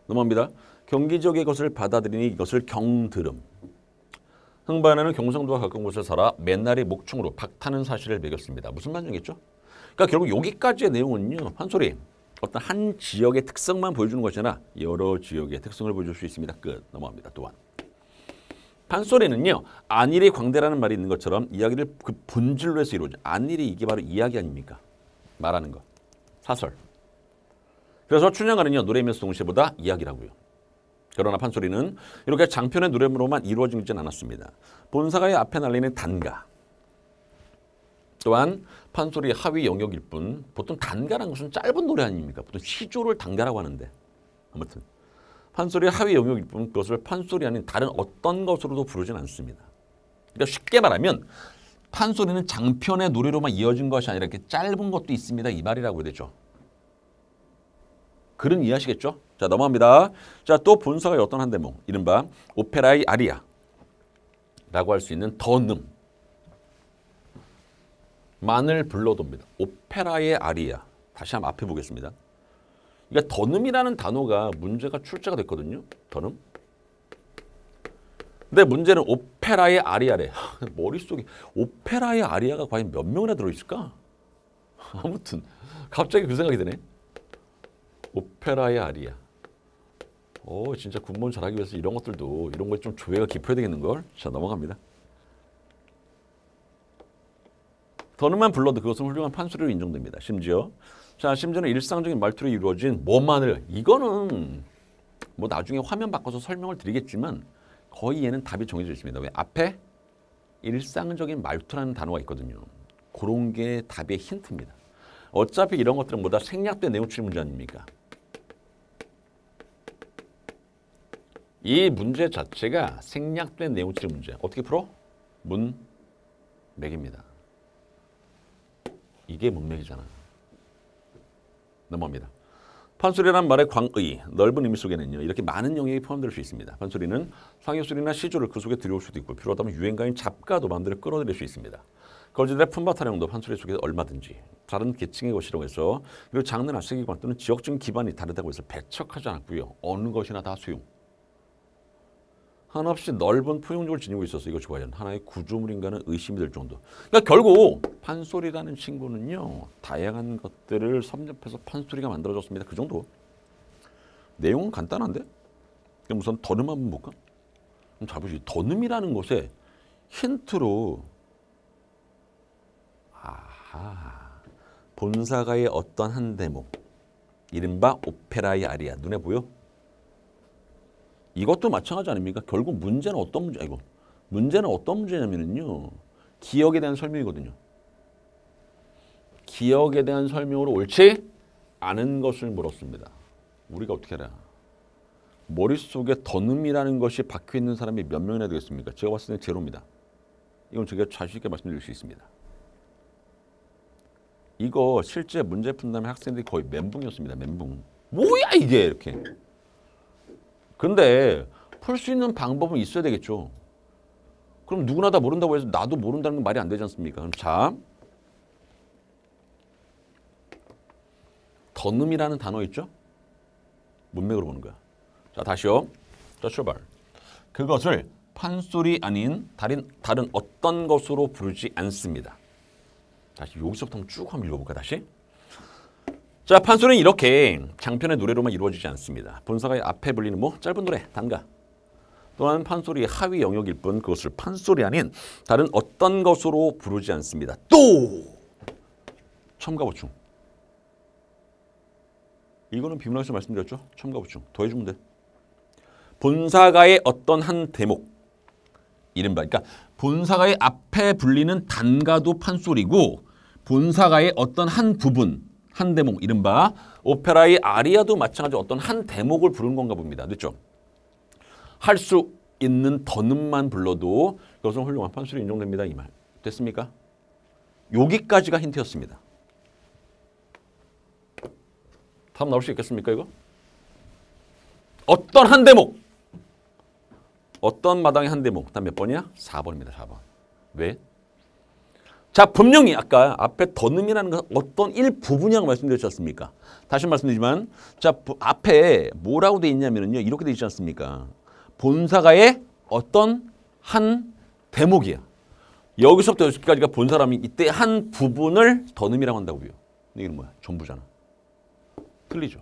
넘어갑니다. 경기 지역의 것을 받아들이니 이것을 경들음. 흥반에는 경상도와 가까운 곳에 살아 맨날이 목충으로 박타는 사실을 매겼습니다. 무슨 말이겠죠? 그러니까 결국 여기까지의 내용은요. 판소리. 어떤 한 지역의 특성만 보여주는 것이 아니라 여러 지역의 특성을 보여줄 수 있습니다. 끝. 넘어갑니다. 또한. 판소리는요. 안일이 광대라는 말이 있는 것처럼 이야기를 그 본질로 해서 이루어져. 안일이 이게 바로 이야기 아닙니까? 말하는 것. 사설. 그래서 춘향가는요. 노래면서 동시에보다 이야기라고요. 그러나 판소리는 이렇게 장편의 노래로만 이루어지진 않았습니다. 본사가의 앞에 날리는 단가. 또한 판소리의 하위 영역일 뿐 보통 단가라는 것은 짧은 노래 아닙니까? 보통 시조를 단가라고 하는데 아무튼 판소리의 하위 영역일 뿐 그것을 판소리 아닌 다른 어떤 것으로도 부르진 않습니다. 그러니까 쉽게 말하면 판소리는 장편의 노래로만 이어진 것이 아니라 이렇게 짧은 것도 있습니다. 이 말이라고 해야 되죠. 글은 이해하시겠죠? 자, 넘어갑니다. 자, 또 본사가 어떤 한 대목, 이른바 오페라의 아리아라고 할 수 있는 더늠. 만을 불러돕니다. 오페라의 아리아. 다시 한번 앞에 보겠습니다. 그러니까 더늠이라는 단어가 문제가 출제가 됐거든요. 더늠. 근데 문제는 오페라의 아리아래. 머릿속에 오페라의 아리아가 과연 몇 명이나 들어있을까? 아무튼 갑자기 그 생각이 드네. 오페라의 아리아. 진짜 군문 잘하기 위해서 이런 것들도 이런 거에 좀 조예가 깊어야 되겠는걸? 자, 넘어갑니다. 더는만 불러도 그것은 훌륭한 판소리로 인정됩니다. 심지어는 일상적인 말투로 이루어진 뭐만을 이거는 뭐 나중에 화면 바꿔서 설명을 드리겠지만 거의 얘는 답이 정해져 있습니다. 왜? 앞에 일상적인 말투라는 단어가 있거든요. 그런 게 답의 힌트입니다. 어차피 이런 것들은 뭐다 생략된 내용 추리 문제 아닙니까? 이 문제 자체가 생략된 내용 추리 문제. 어떻게 풀어? 문맥입니다. 이게 문맥이잖아. 넘어갑니다. 판소리란 말의 광의, 넓은 의미 속에는요. 이렇게 많은 영역이 포함될 수 있습니다. 판소리는 상해소리나 시조를 그 속에 들여올 수도 있고 필요하다면 유행가인 잡가도 마음대로 끌어들일 수 있습니다. 거지들의 품바 타령도 판소리 속에 얼마든지 다른 계층의 것이라고 해서 그리고 장르나 세계관 또는 지역적인 기반이 다르다고 해서 배척하지 않았고요. 어느 것이나 다 수용. 한없이 넓은 포용력을 지니고 있어서 이것이 과연 하나의 구조물인가는 의심이 될 정도. 그러니까 결국 판소리라는 친구는요. 다양한 것들을 섭렵해서 판소리가 만들어졌습니다. 그 정도. 내용은 간단한데? 그럼 우선 더늠 한번 볼까? 그럼 잘 보시죠. 더늠이라는 것에 힌트로 본사가의 어떤 한 대목 이른바 오페라의 아리아. 눈에 보여? 이것도 마찬가지 아닙니까? 결국 문제는 어떤 문제냐면요. 기억에 대한 설명이거든요. 기억에 대한 설명으로 옳지 않은 것을 물었습니다. 우리가 어떻게 해라? 머릿속에 더늠이라는 것이 박혀있는 사람이 몇 명이나 되겠습니까? 제가 봤을 때는 제로입니다. 이건 제가 자신 있게 말씀드릴 수 있습니다. 이거 실제 문제 푼다면 학생들이 거의 멘붕이었습니다. 멘붕. 뭐야 이게 이렇게. 근데 풀 수 있는 방법은 있어야 되겠죠. 그럼 누구나 다 모른다고 해서 나도 모른다는 건 말이 안 되지 않습니까? 그럼 자, 더늠이라는 단어 있죠? 문맥으로 보는 거야. 자, 다시요. 자, 출발. 그것을 판소리 아닌 다른 어떤 것으로 부르지 않습니다. 다시 여기서부터 쭉 한번 읽어볼까 다시? 자, 판소리는 이렇게 장편의 노래로만 이루어지지 않습니다. 본사가의 앞에 불리는 짧은 노래, 단가. 또한 판소리의 하위 영역일 뿐 그것을 판소리 아닌 다른 어떤 것으로 부르지 않습니다. 또 첨가 보충. 이거는 비문학에서 말씀드렸죠. 첨가 보충. 더해주면 돼. 본사가의 어떤 한 대목. 이른바 그러니까 본사가의 앞에 불리는 단가도 판소리고 본사가의 어떤 한 부분, 한 대목. 이른바 오페라의 아리아도 마찬가지로 어떤 한 대목을 부르는 건가 봅니다. 됐죠? 할 수 있는 더듬만 불러도 그것은 훌륭한 판소리 인정됩니다. 이 말. 됐습니까? 여기까지가 힌트였습니다. 답 나올 수 있겠습니까, 이거? 어떤 한 대목. 어떤 마당의 한 대목. 답 몇 번이야? 4번입니다, 4번. 왜? 자, 분명히 아까 앞에 더듬이라는 것은 어떤 일부분이라고 말씀드렸지 않습니까? 다시 말씀드리지만, 자, 앞에 뭐라고 돼 있냐면요. 이렇게 돼 있지 않습니까? 본사가의 어떤 한 대목이야. 여기서부터 여기까지가 본사라면 이때 한 부분을 더듬이라고 한다고요. 이게 뭐야? 전부잖아. 틀리죠.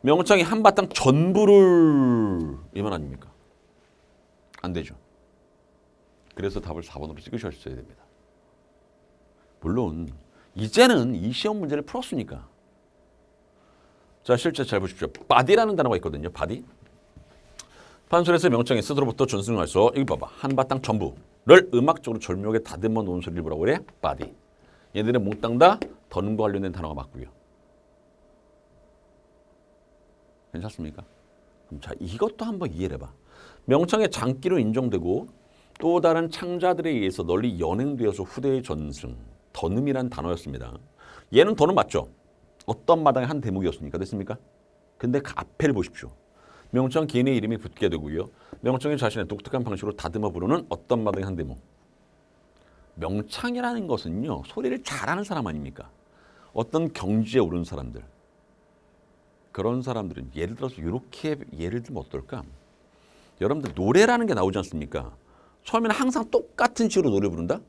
명창이 한바탕 전부를 이만 아닙니까? 안 되죠. 그래서 답을 4번으로 찍으셨어야 됩니다. 물론 이제는 이 시험 문제를 풀었으니까. 자, 실제 잘 보십시오. 바디라는 단어가 있거든요. 바디. 판소리에서 명창이 스스로부터 전승할서 이거 봐봐. 한바탕 전부를 음악적으로 절묘하게 다듬어 놓은 소리를 뭐라고 그래? 바디. 얘들은 몽땅 다 더듬과 관련된 단어가 맞고요. 괜찮습니까? 그럼 자, 이것도 한번 이해를 해봐. 명창의 장기로 인정되고 또 다른 창자들에 의해서 널리 연행되어서 후대의 전승, 더듬이란 단어였습니다. 얘는 더는 맞죠? 어떤 마당의 한 대목이었습니까? 됐습니까? 근데 그 앞에를 보십시오. 명창 개인의 이름이 붙게 되고요. 명창이 자신의 독특한 방식으로 다듬어 부르는 어떤 마당의 한 대목. 명창이라는 것은요. 소리를 잘하는 사람 아닙니까? 어떤 경지에 오른 사람들. 그런 사람들은 예를 들어서 이렇게 예를 들면 어떨까? 여러분들 노래라는 게 나오지 않습니까? 처음에는 항상 똑같은 식으로 노래 부른다?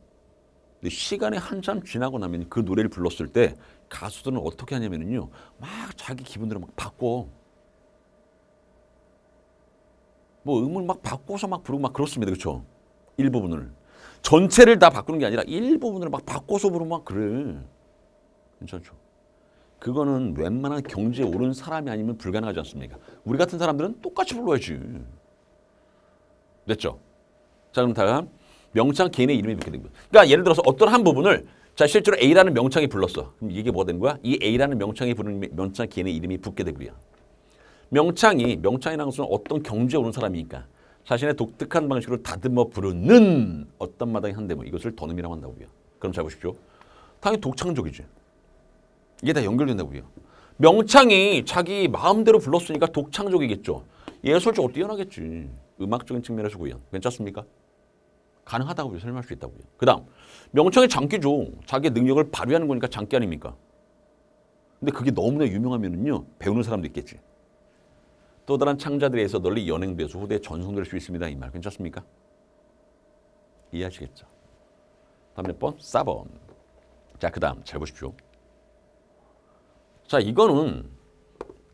근데 시간이 한참 지나고 나면 그 노래를 불렀을 때 가수들은 어떻게 하냐면요. 막 자기 기분대로 막 바꿔. 뭐 음을 막 바꿔서 막 부르고 막 그렇습니다. 그렇죠? 일부분을. 전체를 다 바꾸는 게 아니라 일부분을 막 바꿔서 부르면 막 그래. 괜찮죠? 그거는 웬만한 경지에 오른 사람이 아니면 불가능하지 않습니까? 우리 같은 사람들은 똑같이 불러야지. 됐죠? 자, 그럼 다음 명창 개인의 이름이 이렇게 된 거예요. 그러니까 예를 들어서 어떤 한 부분을 자 실제로 A라는 명창이 불렀어. 그럼 이게 뭐가 되는 거야? 이 A라는 명창이 부르는 명창 개인의 이름이 붙게 되고요. 명창이라는 것은 어떤 경지에 오른 사람이니까 자신의 독특한 방식으로 다듬어 부르는 어떤 마당의 한 대목. 이것을 더듬이라고 한다고요. 그럼 잘 보십시오. 당연히 독창적이지. 이게 다 연결된다고요. 명창이 자기 마음대로 불렀으니까 독창적이겠죠. 예술적으로 뛰어나겠지. 음악적인 측면에서 구현. 괜찮습니까? 가능하다고 설명할 수 있다고요. 그 다음 명창의 장기죠. 자기의 능력을 발휘하는 거니까 장기 아닙니까? 근데 그게 너무나 유명하면은요. 배우는 사람도 있겠지. 또 다른 창자들에 의해서 널리 연행돼서 후대에 전송될 수 있습니다. 이 말 괜찮습니까? 이해하시겠죠? 다음 몇 번? 4번. 자, 그 다음 잘 보십시오. 자, 이거는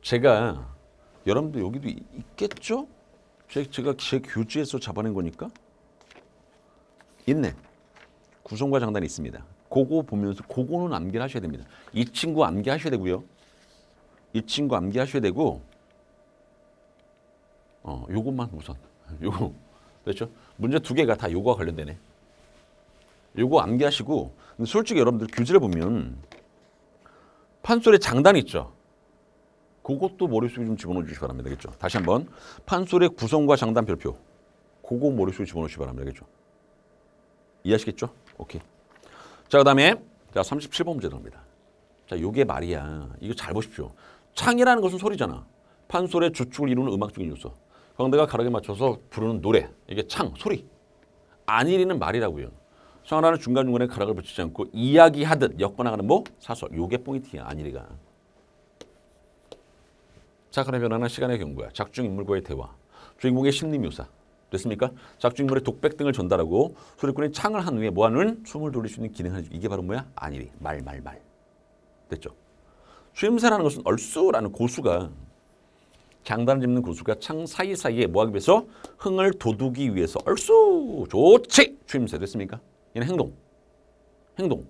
제가 여러분들 여기도 있겠죠? 제가 제 교재에서 잡아낸 거니까 있네. 구성과 장단이 있습니다. 그거 보면서 그거는 암기를 하셔야 됩니다. 이 친구 암기하셔야 되고요. 이 친구 암기하셔야 되고 요것만 우선 요거 됐죠? 문제 두 개가 다 요거와 관련되네. 요거 암기하시고 솔직히 여러분들 교재를 보면 판소리 장단 있죠. 그것도 머릿속에 좀 집어넣어 주시기 바랍니다. 그렇죠? 다시 한번 판소리의 구성과 장단 별표. 그거 머릿속에 집어넣으시기 바랍니다. 그렇죠? 이해하시겠죠? 오케이. 자, 그다음에 자, 37번 문제 들어갑니다. 자, 요게 말이야. 이거 잘 보십시오. 창이라는 것은 소리잖아. 판소리의 주축을 이루는 음악적인 요소. 광대가 가락에 맞춰서 부르는 노래. 이게 창, 소리. 안일이는 말이라고요. 창하라는 중간중간에 가락을 붙이지 않고 이야기하듯 엮어나가는 뭐? 사설. 요게 포인트야, 안일이가. 작가의 변화는 시간의 경고야. 작중인물과의 대화. 주인공의 심리묘사. 됐습니까? 작중인물의 독백 등을 전달하고 소리꾼이 창을 한 후에 뭐하는 숨을 돌릴 수 있는 기능을 해주고 이게 바로 뭐야? 안일이. 말. 됐죠? 추임새라는 것은 얼쑤라는 고수가 장단을 짚는 고수가 창 사이사이에 뭐하기 위해서? 흥을 돋우기 위해서. 얼쑤 좋지. 추임새 됐습니까? 얘는 행동.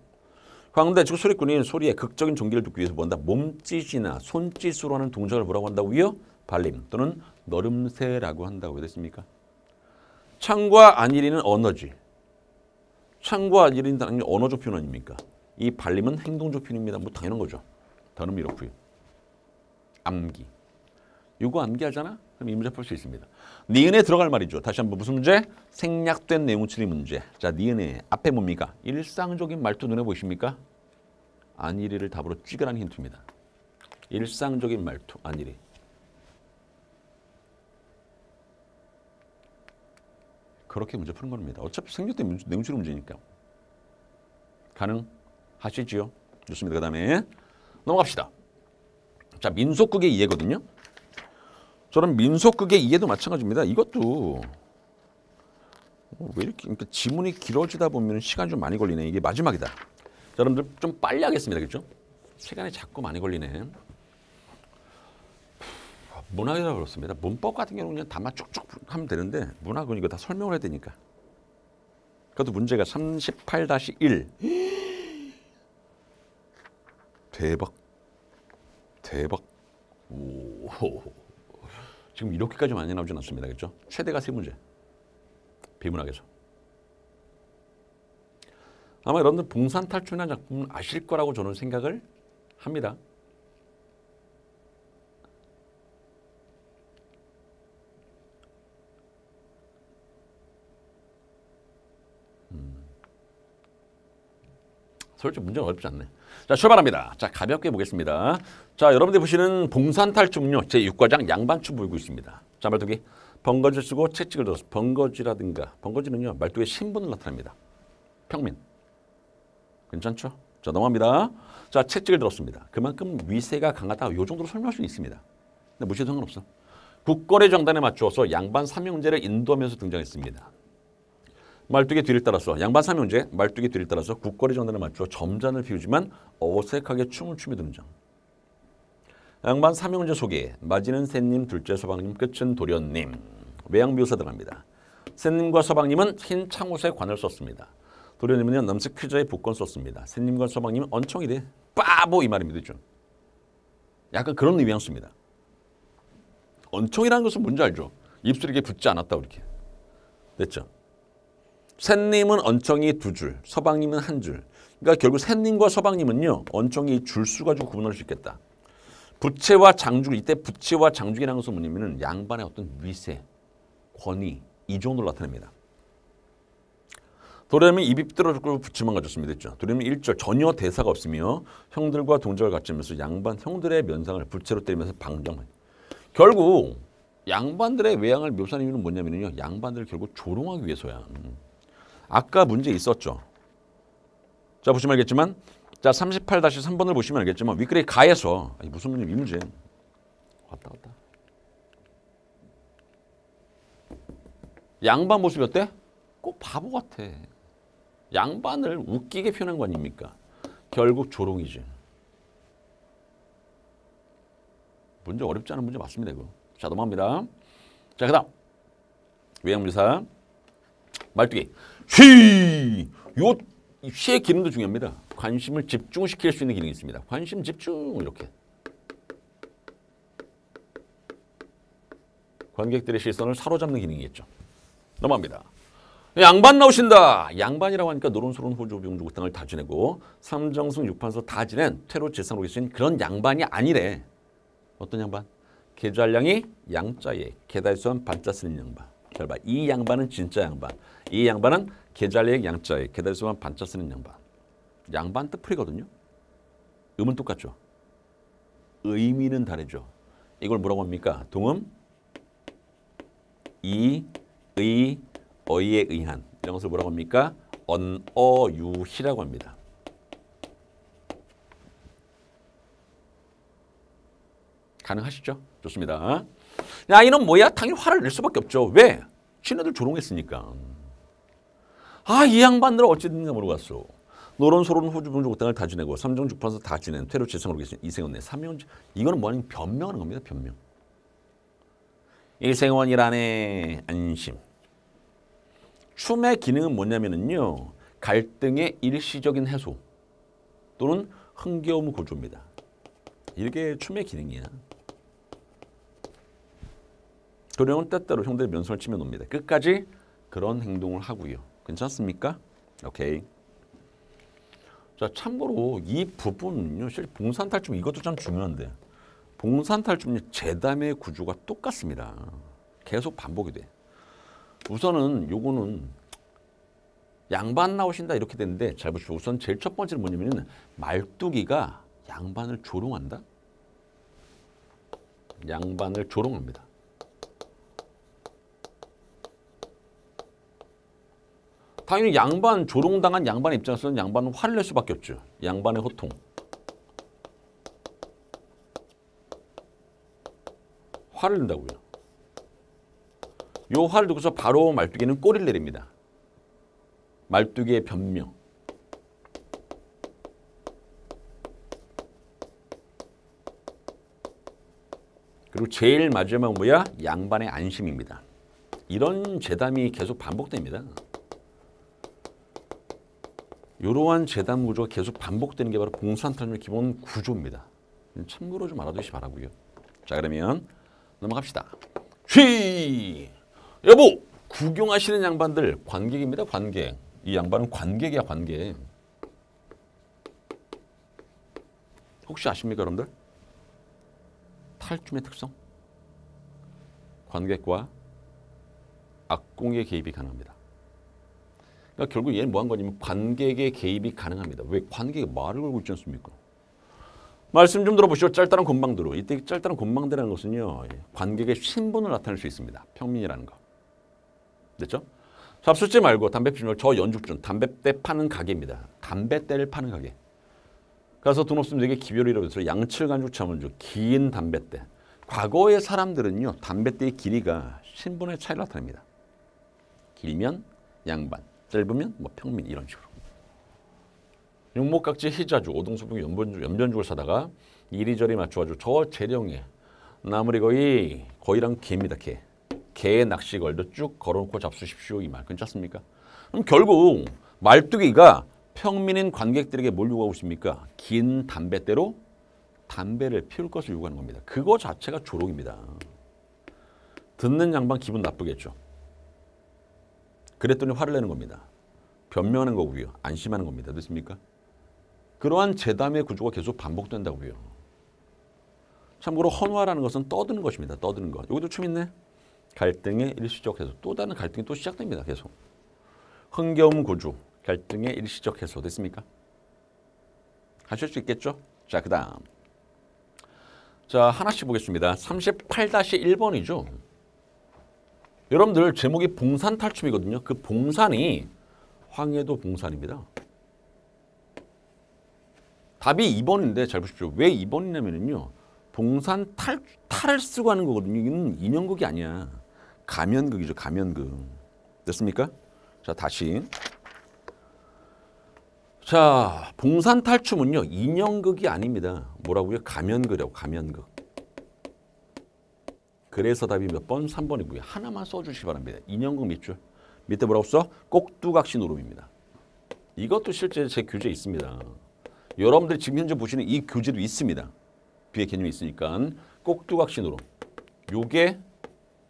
광대측 소리꾼이 소리의 극적인 종기를 듣기 위해서 뭐한다? 몸짓이나 손짓으로 하는 동작을 뭐라고 한다고요? 발림 또는 너름새라고 한다고 됐습니까? 창과 안일이는 언어지. 창과 안일이는 당연히 언어적 표현 아닙니까? 이 발림은 행동적 표현입니다. 뭐 당연한 거죠. 더는 이렇고요. 암기. 이거 암기하잖아? 그럼 이 문제 풀 수 있습니다. 니은에 들어갈 말이죠. 다시 한번 무슨 문제? 생략된 내용 추리 문제. 자, 니은에 앞에 뭡니까? 일상적인 말투 눈에 보이십니까? 안일이를 답으로 찍으라는 힌트입니다. 일상적인 말투, 안일이. 그렇게 문제 푸는 겁니다. 어차피 생략된 내용 추리 문제니까. 가능하시지요? 좋습니다. 그 다음에 넘어갑시다. 자, 민속극의 이해거든요. 저는 민속극의 이해도 마찬가지입니다. 이것도 왜 이렇게 그러니까 지문이 길어지다 보면 시간이 좀 많이 걸리네. 이게 마지막이다. 자, 여러분들 좀 빨리 하겠습니다. 그렇죠? 시간이 자꾸 많이 걸리네. 문학이라고 그렇습니다. 문법 같은 경우는 그냥 답만 쭉쭉 하면 되는데 문학은 이거 다 설명을 해야 되니까. 그것도 문제가 38-1. 대박. 오. 지금 이렇게까지 많이 나오진 않습니다. 그렇죠? 최대가 3문제. 비문학에서. 아마 여러분들 봉산탈출이라는 작품은 아실 거라고 저는 생각을 합니다. 솔직히 문제는 어렵지 않네. 자, 출발합니다. 자, 가볍게 보겠습니다. 자, 여러분들이 보시는 봉산탈춤은요. 제6과장 양반춤 보이고 있습니다. 자, 말투기. 번거지를 쓰고 채찍을 들어서 번거지라든가. 번거지는요. 말투의 신분을 나타냅니다. 평민. 괜찮죠? 자, 넘어갑니다. 자, 채찍을 들었습니다. 그만큼 위세가 강하다. 요 정도로 설명할 수 있습니다. 근데 무시해도 상관없어. 국거래 정단에 맞추어서 양반 삼형제를 인도하면서 등장했습니다. 말뚝의 뒤를 따라서 양반 삼형제 말뚝의 뒤를 따라서 국거리 정단에 맞추어 점잔을 피우지만 어색하게 춤을 추며 등장. 양반 삼형제 속에 맞이는 셋님, 둘째 서방님, 끝은 도련님. 외양묘사 들어갑니다. 셋님과 서방님은 흰 창옷에 관을 썼습니다. 도련님은요 남색 퀴저에 복권 썼습니다. 셋님과 서방님은 언청이래. 빠보 이 말입니다. 좀. 약간 그런 뉘앙스입니다. 언청이라는 것은 뭔지 알죠? 입술이 이렇게 붙지 않았다 이렇게. 됐죠? 셋님은 언청이 2줄, 서방님은 1줄. 그러니까 결국 셋님과 서방님은요. 언청이 줄수 가지고 구분할 수 있겠다. 부채와 장죽, 이때 부채와 장죽이라는 것은 뭐냐면 양반의 어떤 위세, 권위, 이 정도로 나타냅니다. 도련님은 입이 삐뚤어졌고 부채만 가졌습니다. 했죠. 도련님은 1절 전혀 대사가 없으며 형들과 동작을 갖추면서 양반 형들의 면상을 부채로 때리면서 방정을. 결국 양반들의 외양을 묘사하는 이유는 뭐냐면요. 양반들을 결국 조롱하기 위해서야. 아까 문제 있었죠. 자, 보시면 알겠지만 자 38-3번을 보시면 알겠지만 윗글의 가에서 무슨 문제 이 문제 왔다 갔다. 양반 모습이 어때? 꼭 바보 같아. 양반을 웃기게 표현한 거 아닙니까? 결국 조롱이지. 문제 어렵지 않은 문제 맞습니다. 이거. 자, 넘어갑니다. 자, 그 다음 외양묘사 말뚝이 쉬! 요 쉬의 기능도 중요합니다. 관심을 집중시킬 수 있는 기능이 있습니다. 관심 집중 이렇게. 관객들의 시선을 사로잡는 기능이 있죠. 넘어갑니다. 양반 나오신다. 양반이라고 하니까 노론소론 호조 병조 등을 다 지내고 삼정승 육판서 다 지낸 퇴로 재상으로 계신 그런 양반이 아니래. 어떤 양반? 계좌량이 양자에 계달수한 반자 쓰는 양반. 잘 봐. 이 양반은 진짜 양반. 이 양반은 계좌량 양자에 계달수한 반자 쓰는 양반. 양반 뜻풀이거든요. 음은 똑같죠. 의미는 다르죠. 이걸 뭐라고 합니까? 동음, 이, 의, 어이에 의한 이런 것을 뭐라고 합니까? 언어유희라고 합니다. 가능하시죠? 좋습니다. 야, 이놈 뭐야? 당연히 화를 낼 수밖에 없죠. 왜? 친애들 조롱했으니까. 아, 이 양반들 어찌됐는가 모르겠어. 노론소론 호주 병조 등을 다 지내고 삼정죽판서 다 지낸 퇴로 재성으로 계신 이세훈네 삼명제. 이거는 뭐냐면 변명하는 겁니다. 변명. 이생원이라네. 안심. 춤의 기능은 뭐냐면요. 갈등의 일시적인 해소 또는 흥겨움 구조입니다. 이게 춤의 기능이야. 도령은 때때로 형들의 면선을 치며 놉니다. 끝까지 그런 행동을 하고요. 괜찮습니까? 오케이. 자, 참고로 이 부분은요. 실제 봉산탈춤 이것도 참 중요한데 봉산탈춤 재담의 구조가 똑같습니다. 계속 반복이 돼. 우선은 요거는 양반 나오신다 이렇게 되는데 잘 보십시오. 우선 제일 첫 번째는 뭐냐면 말뚝이가 양반을 조롱한다. 양반을 조롱합니다. 당연히 양반 조롱당한 양반의 입장에서는 양반은 화를 낼 수밖에 없죠. 양반의 호통. 화를 낸다고요. 요 화를 두고서 바로 말뚝이는 꼬리를 내립니다. 말뚝이의 변명. 그리고 제일 마지막은 뭐야? 양반의 안심입니다. 이런 재담이 계속 반복됩니다. 이러한 재담 구조가 계속 반복되는 게 바로 봉산탈춤의 기본 구조입니다. 참고로 좀 알아두시 바라고요. 자, 그러면 넘어갑시다. 휘! 여보! 구경하시는 양반들 관객입니다. 관객. 이 양반은 관객이야. 관객. 혹시 아십니까 여러분들? 탈춤의 특성? 관객과 악공의 개입이 가능합니다. 그러니까 결국 얘는 뭐한 거냐면 관객의 개입이 가능합니다. 왜? 관객이 말을 걸고 있지 않습니까? 말씀 좀 들어보시죠. 짤따른 곤방대로. 이때 짤따른 곤방대라는 것은요. 관객의 신분을 나타낼 수 있습니다. 평민이라는 거. 됐죠? 잡수지 말고 담배 피지 말고 저 연죽준 담배대 파는 가게입니다. 담배대를 파는 가게. 가서 돈 없으면 되게 기별이라고 해서 양칠간죽 차문주 긴 담배대. 과거의 사람들은요. 담배대의 길이가 신분의 차이를 나타냅니다. 길면 양반, 짧으면 뭐 평민 이런 식으로. 육목각지 희자주, 오동수북 연변죽을 사다가 이리저리 맞춰가지고 저 재령에 나물이 거의랑 개입니다. 개. 개의 낚시 걸도 쭉 걸어놓고 잡수십시오 이 말. 괜찮습니까? 그럼 결국 말뚝이가 평민인 관객들에게 뭘 요구하고 있습니까? 긴 담배대로 담배를 피울 것을 요구하는 겁니다. 그거 자체가 조롱입니다. 듣는 양반 기분 나쁘겠죠. 그랬더니 화를 내는 겁니다. 변명하는 거고요. 안심하는 겁니다. 됐습니까? 그러한 재담의 구조가 계속 반복된다고요. 참고로 헌화라는 것은 떠드는 것입니다. 떠드는 것. 여기도 춤 있네. 갈등의 일시적 해소. 또 다른 갈등이 또 시작됩니다. 계속. 흥겨움 구조. 갈등의 일시적 해소. 됐습니까? 하실 수 있겠죠? 자, 그 다음. 자, 하나씩 보겠습니다. 38-1번이죠. 여러분들 제목이 봉산탈춤이거든요. 그 봉산이 황해도 봉산입니다. 답이 2번인데 잘 보십시오. 왜 2번이냐면요. 봉산 탈을 쓰고 하는 거거든요. 이건 인형극이 아니야. 가면극이죠. 가면극. 됐습니까? 자, 다시. 자, 봉산탈춤은요. 인형극이 아닙니다. 뭐라고요? 가면극이라고. 가면극. 그래서 답이 몇 번? 3번이고요. 하나만 써주시기 바랍니다. 인형극 밑줄. 밑에 뭐라고 써? 꼭두각시 노름입니다. 이것도 실제 제 교재에 있습니다. 여러분들이 지금 현재 보시는 이 교재도 있습니다. 뒤에 개념이 있으니까 꼭두각시 노름. 요게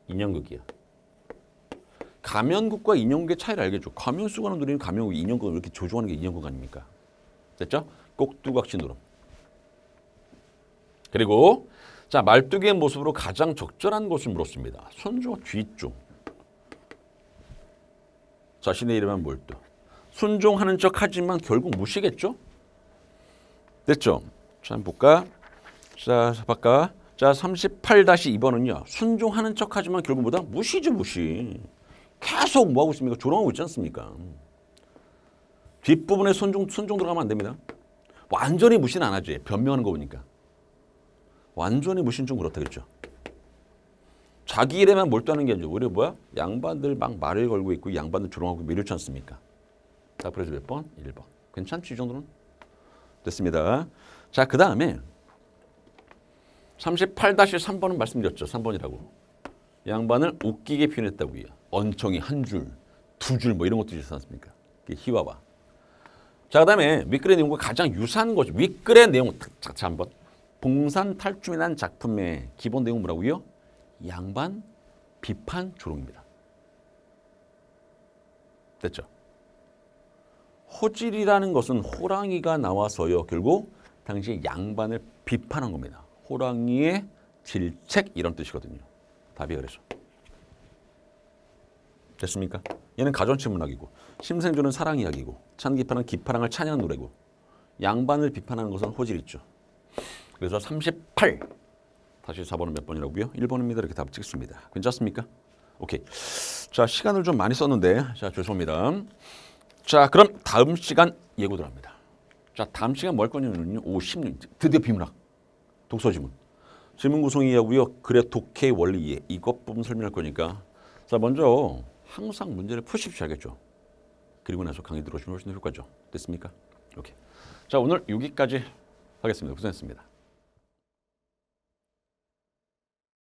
인형극이야. 가면극과 인형극의 차이를 알겠죠. 가면 쓰고 하는 노래는 가면극, 인형극을 이렇게 조종하는 게 인형극 아닙니까? 됐죠? 꼭두각시 노름. 그리고 자, 말뚝의 모습으로 가장 적절한 것을 물었습니다. 순종 뒤쪽. 자신의 이름은 몰두. 순종하는 척 하지만 결국 무시겠죠? 됐죠? 자, 한번 볼까? 자, 바꿔. 자, 38-2번은요. 순종하는 척 하지만 결국 뭐다? 무시죠, 무시. 계속 뭐하고 있습니까? 조롱하고 있지 않습니까? 뒷부분에 순종 들어가면 안 됩니다. 완전히 무시는 안 하지. 변명하는 거 보니까. 완전히 무시는 좀 그렇다 그랬죠. 자기 일에만 몰두하는 게 아니죠. 오히려 뭐야? 양반들 막 말을 걸고 있고 양반들 조롱하고 이렇지 않습니까? 자, 그래서 몇 번? 1번. 괜찮지 이 정도는? 됐습니다. 자, 그 다음에 38-3번은 말씀드렸죠. 3번이라고. 양반을 웃기게 표현했다고요. 언청이 한 줄, 두 줄 뭐 이런 것도 있지 않습니까? 희화화. 자, 그다음에 윗글의 내용과 가장 유사한 거죠. 윗글의 내용 자 한번. 봉산탈춤이라는 작품의 기본 내용은 뭐라고요? 양반 비판 조롱입니다. 됐죠? 호질이라는 것은 호랑이가 나와서요. 결국 당시 양반을 비판한 겁니다. 호랑이의 질책 이런 뜻이거든요. 답이 그래서. 됐습니까? 얘는 가전치문학이고 심생조는 사랑 이야기고 찬기파는 기파랑을 찬양한 노래고 양반을 비판하는 것은 호질 있죠. 그래서 38. 다시 4번은 몇 번이라고요? 1번입니다. 이렇게 답 찍습니다. 괜찮습니까? 오케이. 자, 시간을 좀 많이 썼는데 자, 죄송합니다. 자, 그럼 다음 시간 예고 들어갑니다. 자, 다음 시간 뭐 할 거냐면요. 16. 드디어 비문학. 독서 지문. 지문 구성이하고요. 글의 독해의 원리 이해. 이것 부분 설명할 거니까. 자, 먼저 항상 문제를 푸십시오. 알겠죠? 그리고 나서 강의 들어오시면 훨씬 더 효과죠. 됐습니까? 오케이. 자, 오늘 여기까지 하겠습니다. 고생했습니다.